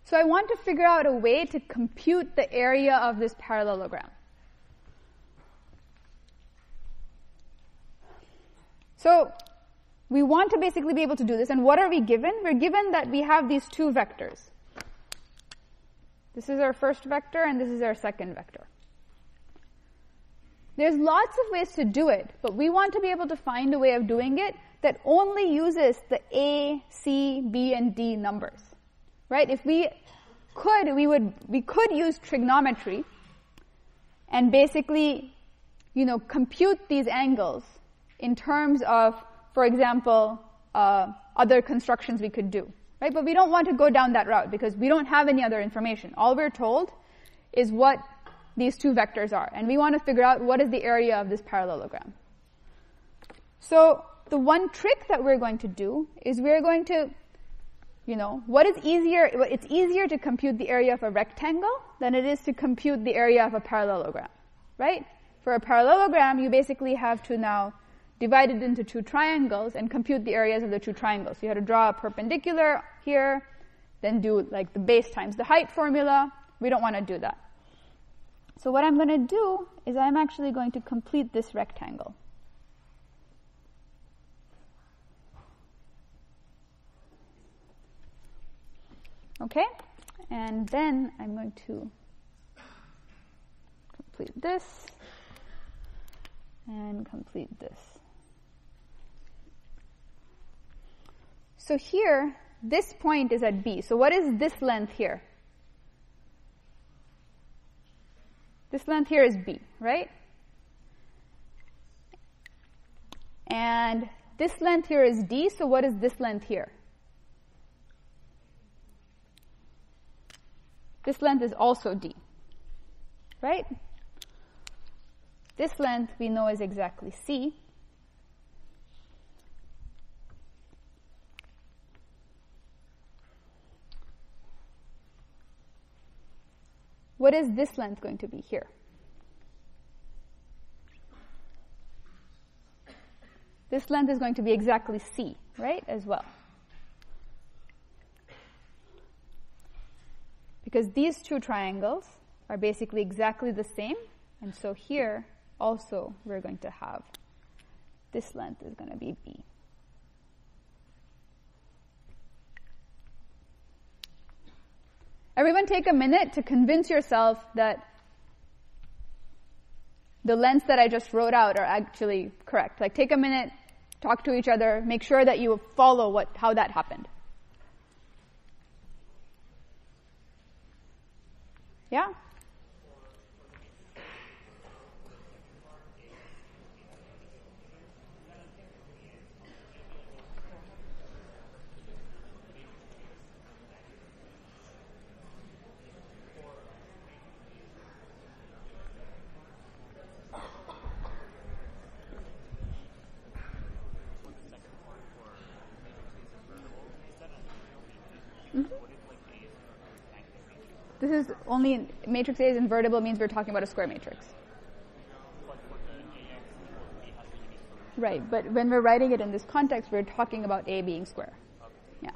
So I want to figure out a way to compute the area of this parallelogram. So we want to basically be able to do this. And what are we given? We're given that we have these two vectors. This is our first vector, and this is our second vector. There's lots of ways to do it, but we want to be able to find a way of doing it that only uses the A, C, B, and D numbers. Right? If we could, we could use trigonometry and basically, compute these angles in terms of, for example, a other constructions we could do, right? But we don't want to go down that route because we don't have any other information. All we're told is what these two vectors are, and we want to figure out what is the area of this parallelogram. So the one trick that we're going to do is we're going to, what is easier? It's easier to compute the area of a rectangle than it is to compute the area of a parallelogram, right? For a parallelogram, you basically have to now divide it into two triangles and compute the areas of the two triangles. So you have to draw a perpendicular here, then do like the base times the height formula. We don't want to do that. So what I'm going to do is I'm actually going to complete this rectangle. Okay? And then I'm going to complete this and complete this. So here, this point is at B. So what is this length here? This length here is B, right? And this length here is D, so what is this length here? This length is also D, right? This length we know is exactly C. What is this length going to be here? This length is going to be exactly C, right, as well. Because these two triangles are basically exactly the same, and so here also we're going to have this length is going to be B. Everyone take a minute to convince yourself that the lengths that I just wrote out are actually correct. Like, take a minute, talk to each other, make sure that you follow how that happened. Yeah? This is only, matrix A is invertible means we're talking about a square matrix. Right, but when we're writing it in this context, we're talking about A being square. Yeah.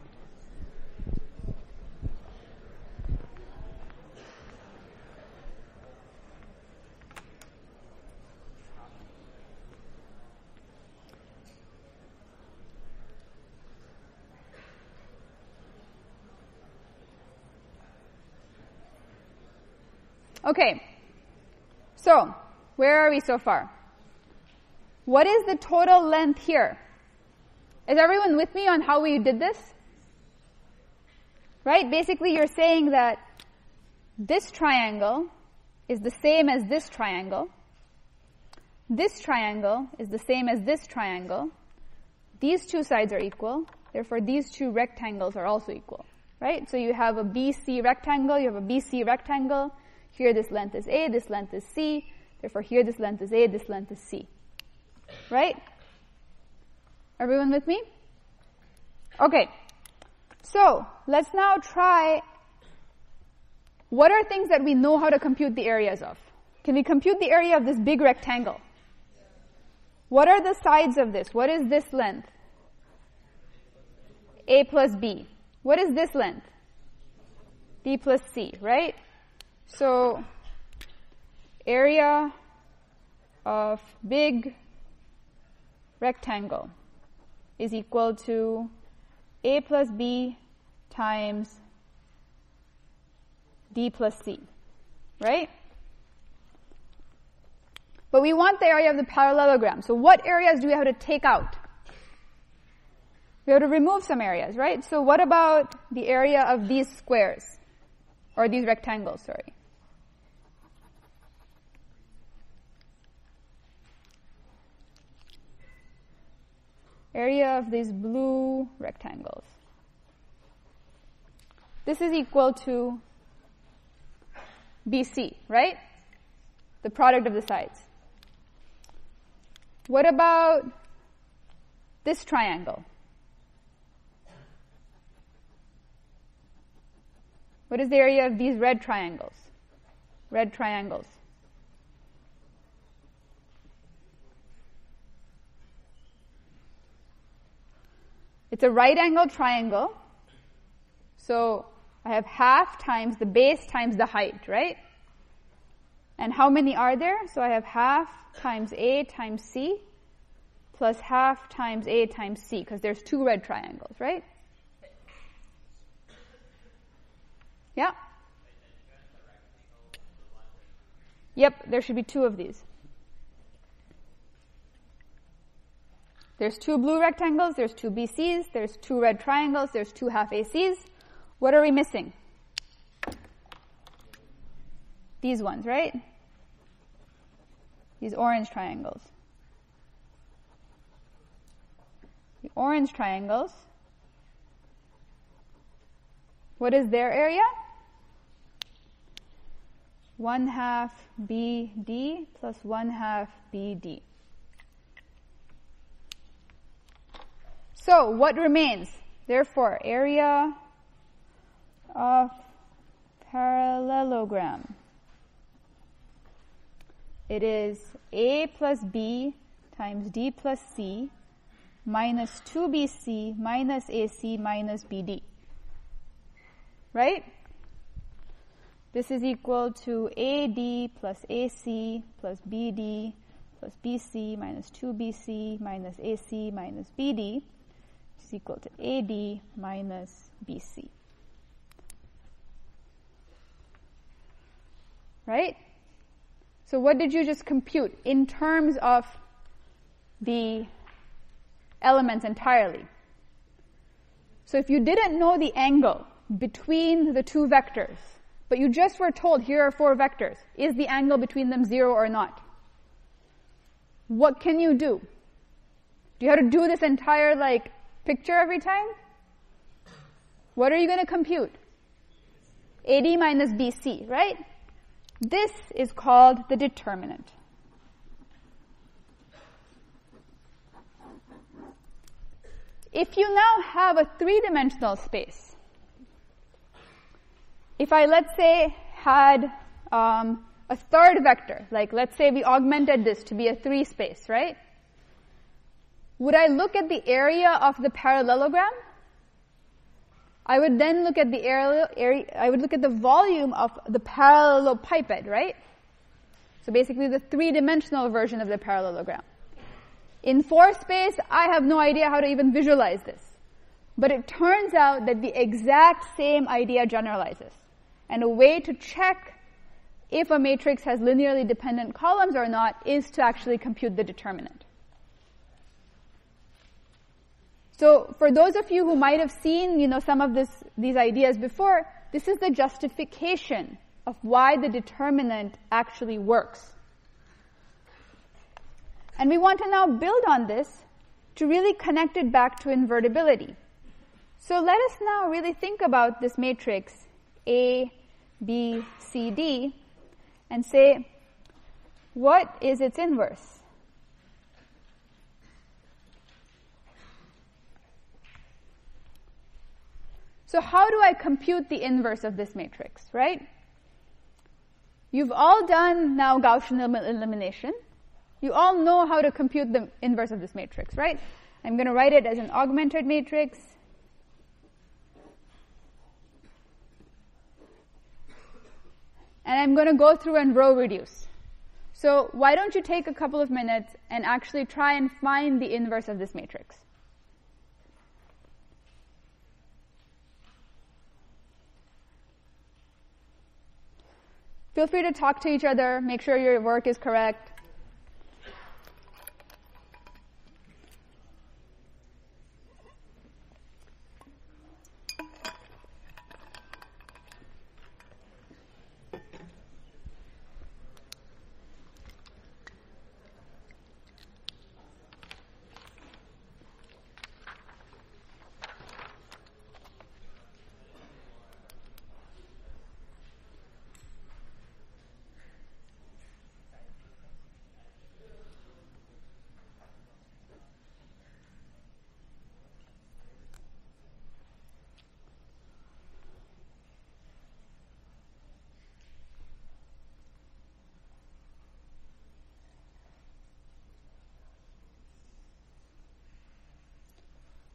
Okay, so where are we so far? What is the total length here? Is everyone with me on how we did this? Right? Basically, you're saying that this triangle is the same as this triangle. This triangle is the same as this triangle. These two sides are equal. Therefore, these two rectangles are also equal. Right? So you have a BC rectangle, you have a BC rectangle. Here this length is A, this length is C. Therefore, here this length is A, this length is C. Right? Everyone with me? Okay. So, let's now try, what are things that we know how to compute the areas of? Can we compute the area of this big rectangle? What are the sides of this? What is this length? A plus B. What is this length? B plus C, right? So, area of big rectangle is equal to A plus B times D plus C, right? But we want the area of the parallelogram. So what areas do we have to take out? We have to remove some areas, right? So what about the area of these squares? Or these rectangles, sorry. area of these blue rectangles. This is equal to BC, right? The product of the sides. What about this triangle? What is the area of these red triangles? Red triangles. It's a right-angled triangle. So I have half times the base times the height, right? And how many are there? So I have half times A times C plus half times A times C, because there's two red triangles, right? Yeah? Yep, there should be two of these. There's two blue rectangles, there's two BCs, there's two red triangles, there's two half ACs. What are we missing? These ones, right? These orange triangles. The orange triangles. What is their area? 1/2 BD plus 1/2 BD. So what remains? Therefore, area of parallelogram. It is A plus B times D plus C minus 2BC minus AC minus BD. Right? This is equal to AD plus AC plus BD plus BC minus 2BC minus AC minus BD, which is equal to AD minus BC. Right? So what did you just compute in terms of the elements entirely? So if you didn't know the angle between the two vectors, but you just were told here are 4 vectors, is the angle between them 0 or not? What can you do? Do you have to do this entire picture every time? What are you going to compute? AD minus BC, right? This is called the determinant. If you now have a 3-dimensional space, if I, let's say, had a third vector, let's say we augmented this to be a 3 space, right? Would I look at the area of the parallelogram? I would then look at the area, I would look at the volume of the parallelepiped, right? So basically the 3-dimensional version of the parallelogram. In 4 space, I have no idea how to even visualize this. But it turns out that the exact same idea generalizes. And a way to check if a matrix has linearly dependent columns or not is to actually compute the determinant. So for those of you who might have seen, some of these ideas before, this is the justification of why the determinant actually works. And we want to now build on this to really connect it back to invertibility. So let us now really think about this matrix A, B, C, D, and say, what is its inverse? So how do I compute the inverse of this matrix, right? You've all done now Gaussian elimination. You all know how to compute the inverse of this matrix, right? I'm going to write it as an augmented matrix. And I'm going to go through and row reduce. So why don't you take a couple of minutes and actually try and find the inverse of this matrix? Feel free to talk to each other, make sure your work is correct.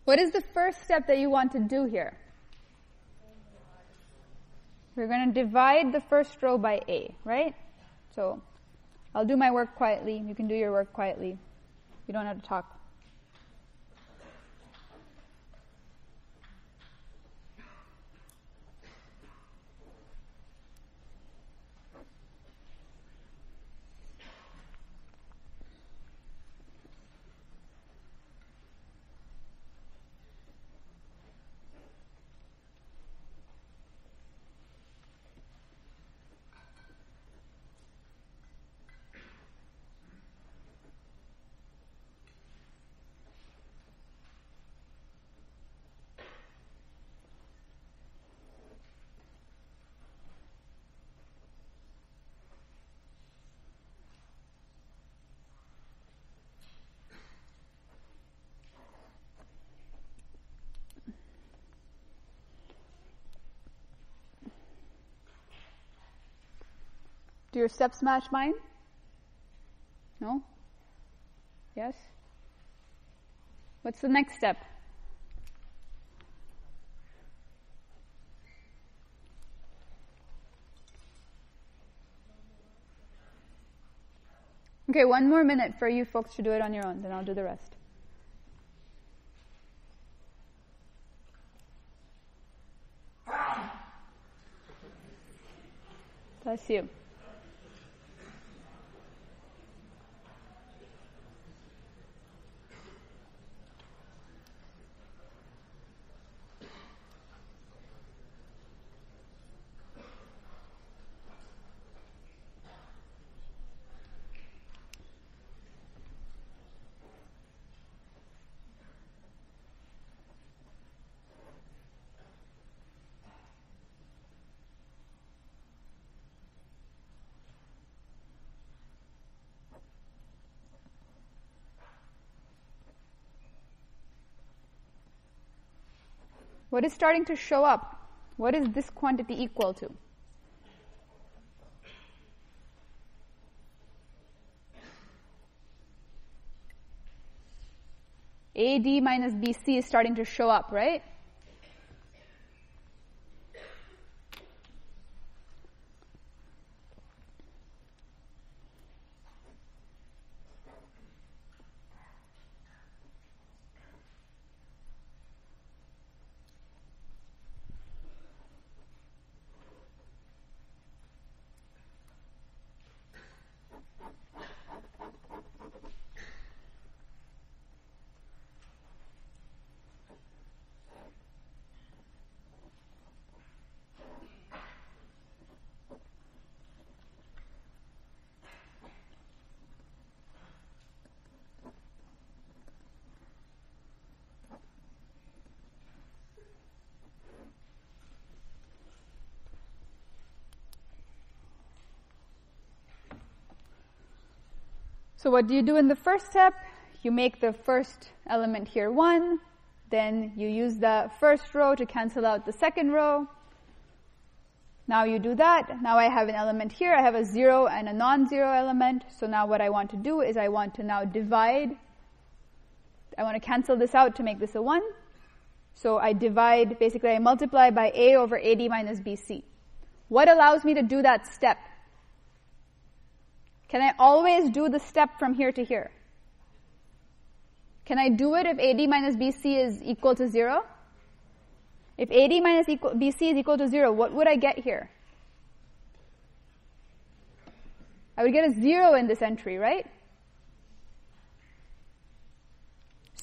What is the first step that you want to do here? We're going to divide the first row by A, right? So I'll do my work quietly. You can do your work quietly. You don't have to talk. Do your steps match mine? No? Yes? What's the next step? Okay, 1 more minute for you folks to do it on your own, then I'll do the rest. Bless you. What is starting to show up? What is this quantity equal to? AD minus BC is starting to show up, right? So what do you do in the first step? You make the first element here 1, then you use the first row to cancel out the second row. Now you do that. Now I have an element here. I have a 0 and a non-zero element. So now what I want to do is I want to now divide. I want to cancel this out to make this a 1. So I divide, basically I multiply by A over AD minus BC. What allows me to do that step? Can I always do the step from here to here? Can I do it if AD minus BC is equal to 0? If AD minus BC is equal to 0, what would I get here? I would get a 0 in this entry, right?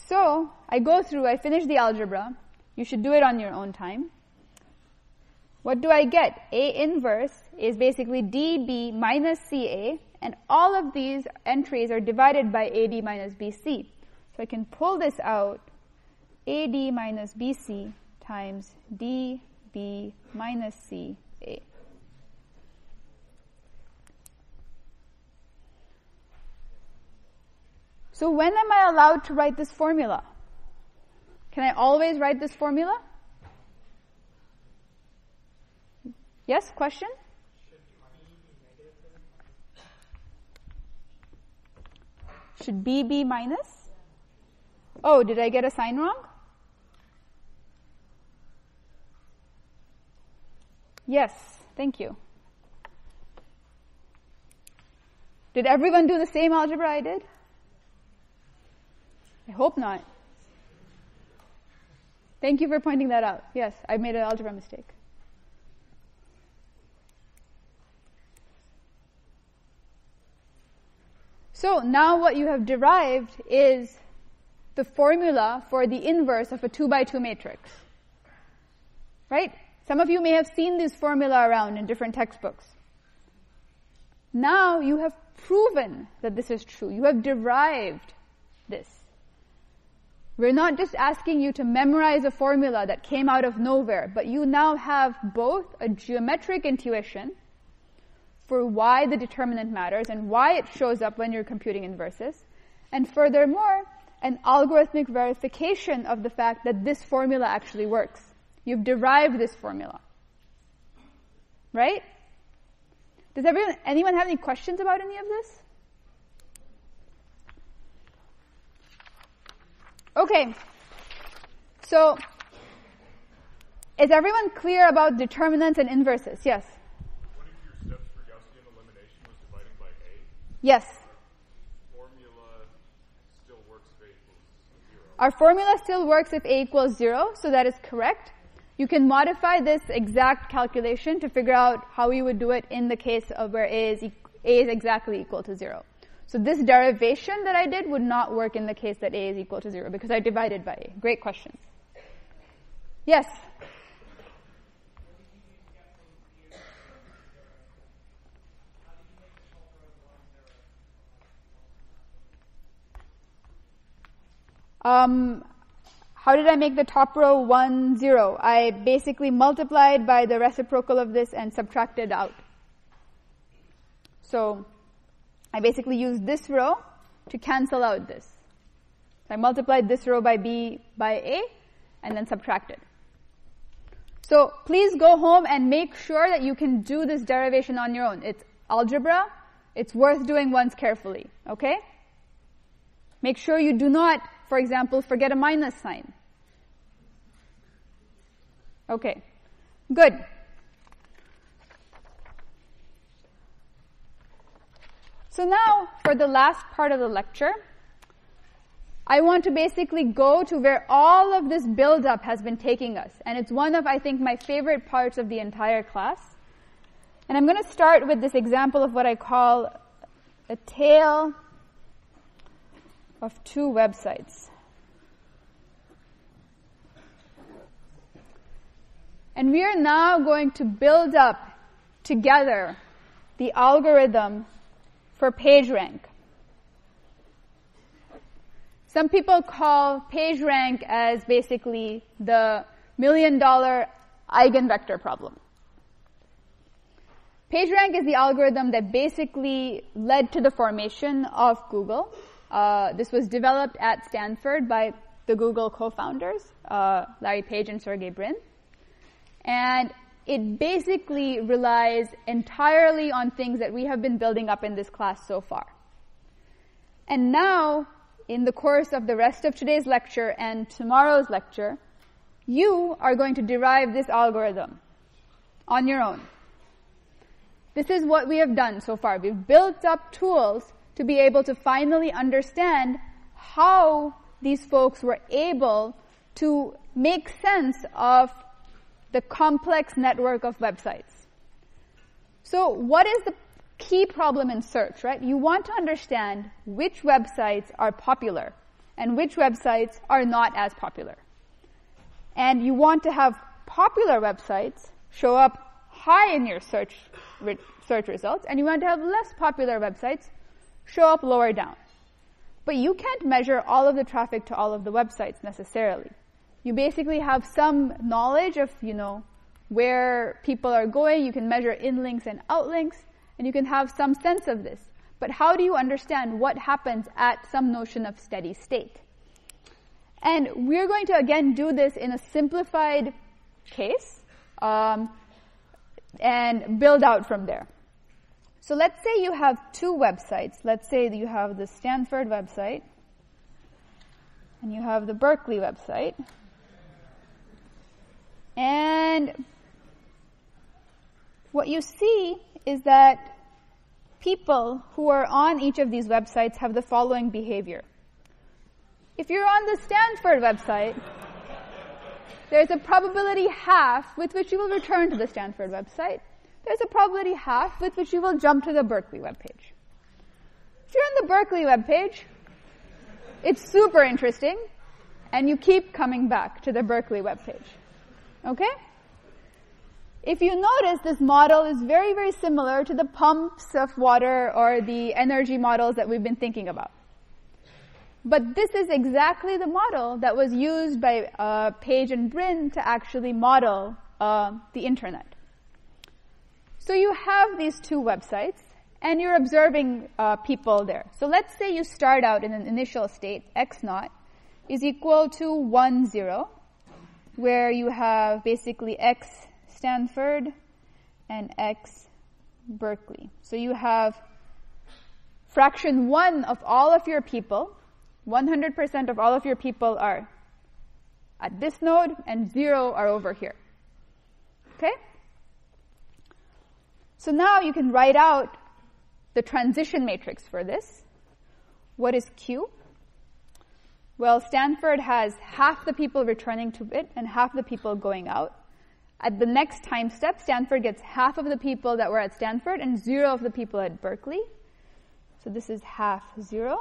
So I go through, I finish the algebra. You should do it on your own time. What do I get? A inverse is basically DB minus CA, and all of these entries are divided by AD minus BC. So I can pull this out, AD minus BC times DB minus CA. So when am I allowed to write this formula? Can I always write this formula? Yes, question? Should B be minus? Oh, did I get a sign wrong? Yes, thank you. Did everyone do the same algebra I did? I hope not. Thank you for pointing that out. Yes, I made an algebra mistake. So now what you have derived is the formula for the inverse of a 2 by 2 matrix. Right? Some of you may have seen this formula around in different textbooks. Now you have proven that this is true. You have derived this. We're not just asking you to memorize a formula that came out of nowhere, but you now have both a geometric intuition for why the determinant matters and why it shows up when you're computing inverses, and furthermore, an algorithmic verification of the fact that this formula actually works. You've derived this formula. Right? Does anyone have any questions about any of this? Okay. So, is everyone clear about determinants and inverses? Yes? One of your steps for Gaussian elimination was dividing by A? Yes. Our formula still works if A equals 0. Our formula still works if A equals 0, so that is correct. You can modify this exact calculation to figure out how you would do it in the case of where A is exactly equal to 0. So this derivation that I did would not work in the case that A is equal to 0 because I divided by A. Great question. Yes? How did I make the top row 1, 0? I basically multiplied by the reciprocal of this and subtracted out. So I basically used this row to cancel out this. So I multiplied this row by B by A and then subtracted. So please go home and make sure that you can do this derivation on your own. It's algebra. It's worth doing once carefully. Okay? Make sure you do not, for example, forget a minus sign. Okay, good. So now, for the last part of the lecture, I want to basically go to where all of this build-up has been taking us. And it's one of, I think, my favorite parts of the entire class. And I'm going to start with this example of what I call a tale of two websites. And we are now going to build up together the algorithm for Pagerank. Some people call Pagerank as basically the $1 million eigenvector problem. Pagerank is the algorithm that basically led to the formation of Google. This was developed at Stanford by the Google co-founders, Larry Page and Sergey Brin. And it basically relies entirely on things that we have been building up in this class so far. And now, in the course of the rest of today's lecture and tomorrow's lecture, you are going to derive this algorithm on your own. This is what we have done so far. We've built up tools to be able to finally understand how these folks were able to make sense of the complex network of websites. So what is the key problem in search, right? You want to understand which websites are popular and which websites are not as popular. And you want to have popular websites show up high in your search results, and you want to have less popular websites show up lower down. But you can't measure all of the traffic to all of the websites necessarily. You basically have some knowledge of, where people are going. You can measure inlinks and outlinks, and you can have some sense of this. But how do you understand what happens at some notion of steady state? And we're going to, again, do this in a simplified case and build out from there. So let's say you have two websites. Let's say that you have the Stanford website and you have the Berkeley website. And what you see is that people who are on each of these websites have the following behavior. If you're on the Stanford website, there's a probability half with which you will return to the Stanford website. There's a probability half with which you will jump to the Berkeley webpage. If you're on the Berkeley webpage, it's super interesting, and you keep coming back to the Berkeley webpage. Okay? If you notice, this model is very, very similar to the pumps of water or the energy models that we've been thinking about. But this is exactly the model that was used by Page and Bryn to actually model the internet. So you have these two websites, and you're observing people there. So let's say you start out in an initial state, x0 is equal to 1, 0, where you have basically x Stanford and x Berkeley. So you have fraction 1 of all of your people, 100% of all of your people are at this node, and 0 are over here. Okay? So now you can write out the transition matrix for this. What is Q? Well, Stanford has half the people returning to it and half the people going out. At the next time step, Stanford gets half of the people that were at Stanford and 0 of the people at Berkeley. So this is half 0.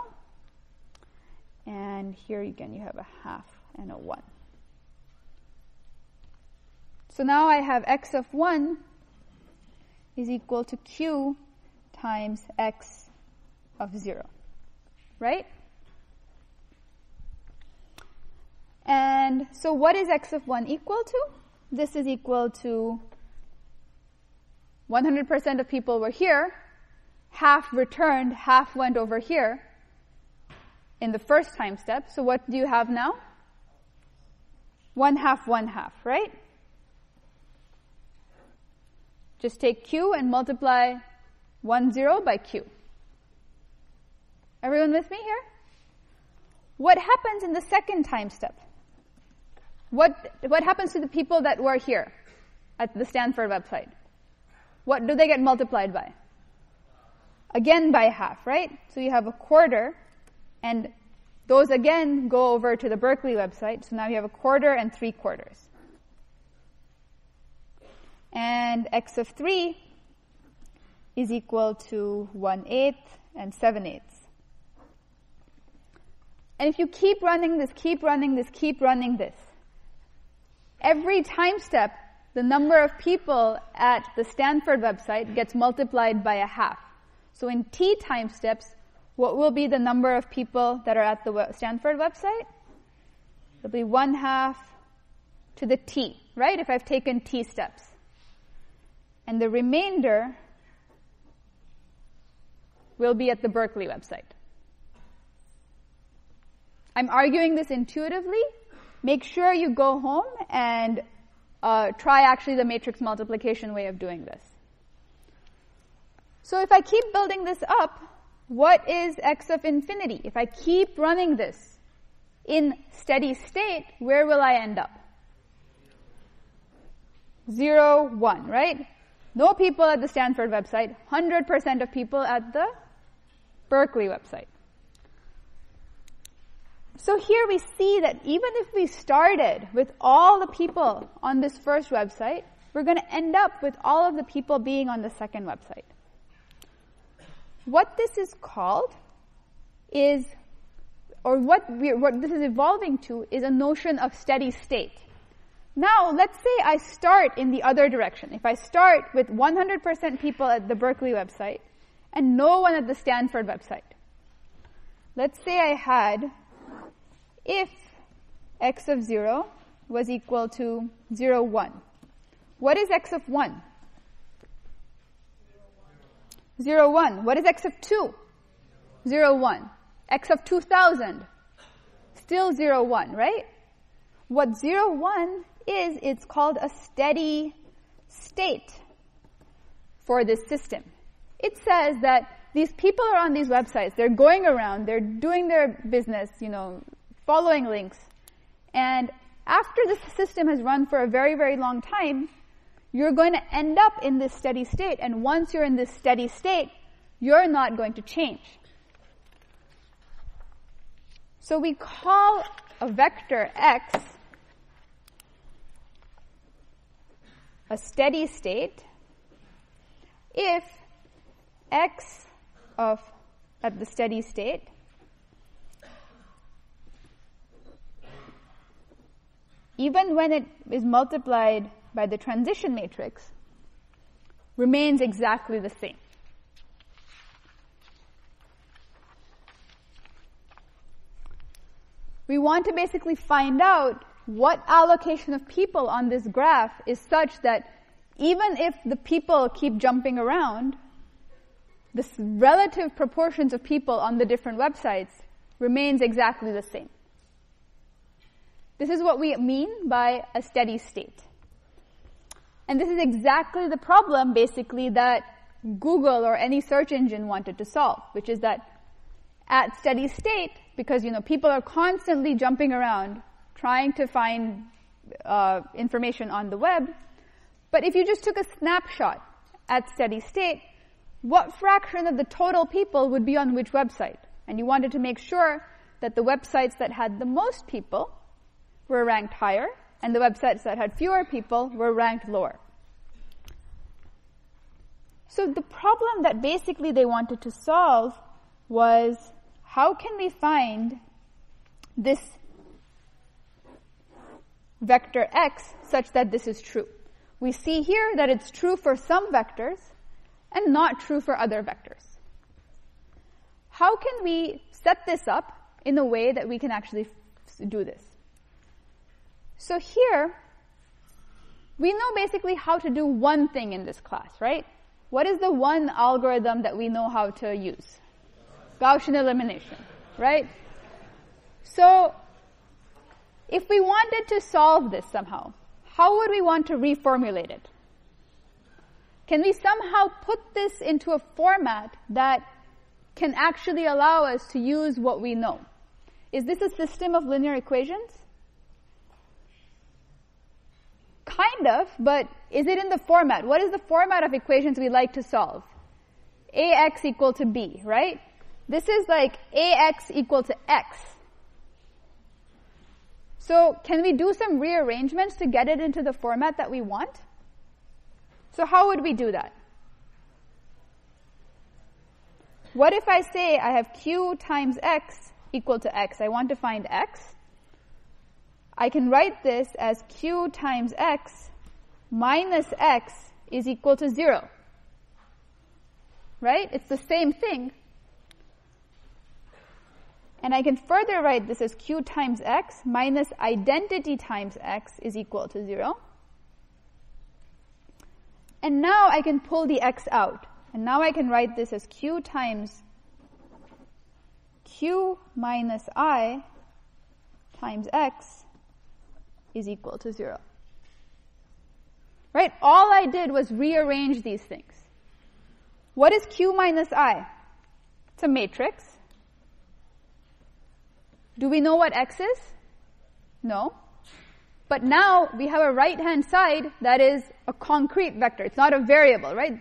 And here again you have a half and a 1. So now I have x of 1 is equal to q times x of 0, right? And so what is x of 1 equal to? This is equal to 100% of people were here, half returned, half went over here in the first time step. So what do you have now? 1 half, 1 half, right? Just take q and multiply 1, 0 by q. Everyone with me here? What happens in the second time step? What happens to the people that were here at the Stanford website? What do they get multiplied by? Again by half, right? So you have a quarter, and those again go over to the Berkeley website. So now you have a quarter and 3/4. And x of 3 is equal to 1/8 and 7/8. And if you keep running this, keep running this, keep running this, every time step, the number of people at the Stanford website gets multiplied by a half. So in t time steps, what will be the number of people that are at the Stanford website? It'll be 1/2 to the t, right? If I've taken t steps. And the remainder will be at the Berkeley website. I'm arguing this intuitively. Make sure you go home and try actually the matrix multiplication way of doing this. So if I keep building this up, what is x of infinity? If I keep running this in steady state, where will I end up? 0, 1, right? No people at the Stanford website, 100% of people at the Berkeley website. So here we see that even if we started with all the people on this first website, we're going to end up with all of the people being on the second website. What this is called is, or what this is evolving to, is a notion of steady state. Now, let's say I start in the other direction. If I start with 100% people at the Berkeley website and no one at the Stanford website. Let's say I had, if x of 0 was equal to 0, 1. What is x of 1? 0, 1. What is x of 2? 0, 1. X of 2,000? Still 0, 1, right? What 0, 1 is, it's called a steady state for this system. It says that these people are on these websites, they're going around, they're doing their business, following links, and after the system has run for a very, very long time, you're going to end up in this steady state. And once you're in this steady state, you're not going to change. So we call a vector x a steady state if x at the steady state even when it is multiplied by the transition matrix remains exactly the same. We want to basically find out what allocation of people on this graph is such that even if the people keep jumping around, the relative proportions of people on the different websites remains exactly the same. This is what we mean by a steady state. And this is exactly the problem, basically, that Google or any search engine wanted to solve, which is that at steady state, because, people are constantly jumping around trying to find information on the web, but if you just took a snapshot at steady state, what fraction of the total people would be on which website? And you wanted to make sure that the websites that had the most people were ranked higher, and the websites that had fewer people were ranked lower. So the problem that basically they wanted to solve was, how can we find this vector x such that this is true? We see here that it's true for some vectors and not true for other vectors. How can we set this up in a way that we can actually do this? So here, we know basically how to do one thing in this class, right? What is the one algorithm that we know how to use? Gaussian elimination, right? So, if we wanted to solve this somehow, how would we want to reformulate it? Can we somehow put this into a format that can actually allow us to use what we know? Is this a system of linear equations? Kind of, but is it in the format? What is the format of equations we like to solve? Ax equal to b, right? This is like ax equal to x. So can we do some rearrangements to get it into the format that we want? So how would we do that? What if I say I have q times x equal to x? I want to find x. I can write this as q times x minus x is equal to 0. Right? It's the same thing. And I can further write this as q times x minus identity times x is equal to 0. And now I can pull the x out. And now I can write this as q times q minus I times x is equal to 0. Right? All I did was rearrange these things. What is q minus I? It's a matrix. Do we know what x is? No. But now we have a right-hand side that is a concrete vector. It's not a variable, right?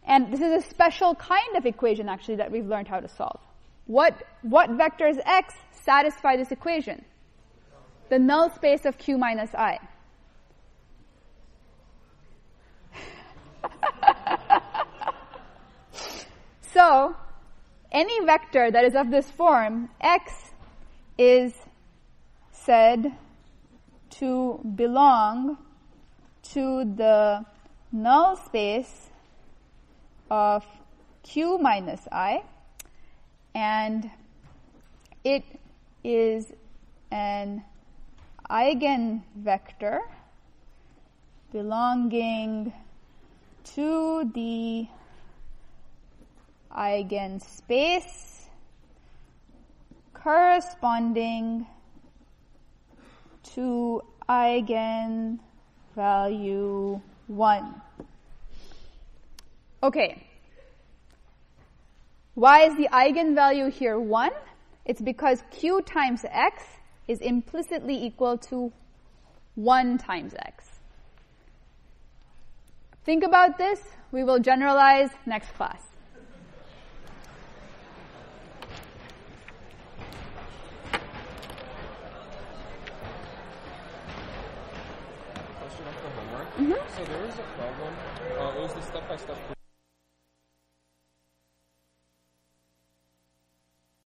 And this is a special kind of equation, actually, that we've learned how to solve. What vectors x satisfy this equation? The null space of q minus I. So, any vector that is of this form, x is said to belong to the null space of q minus I, and it is an eigenvector belonging to the eigenspace corresponding to eigenvalue 1. Okay. Why is the eigenvalue here 1? It's because q times x is implicitly equal to 1 times x. Think about this. We will generalize next class. Question of the homework. So there was a problem. It was the step-by-step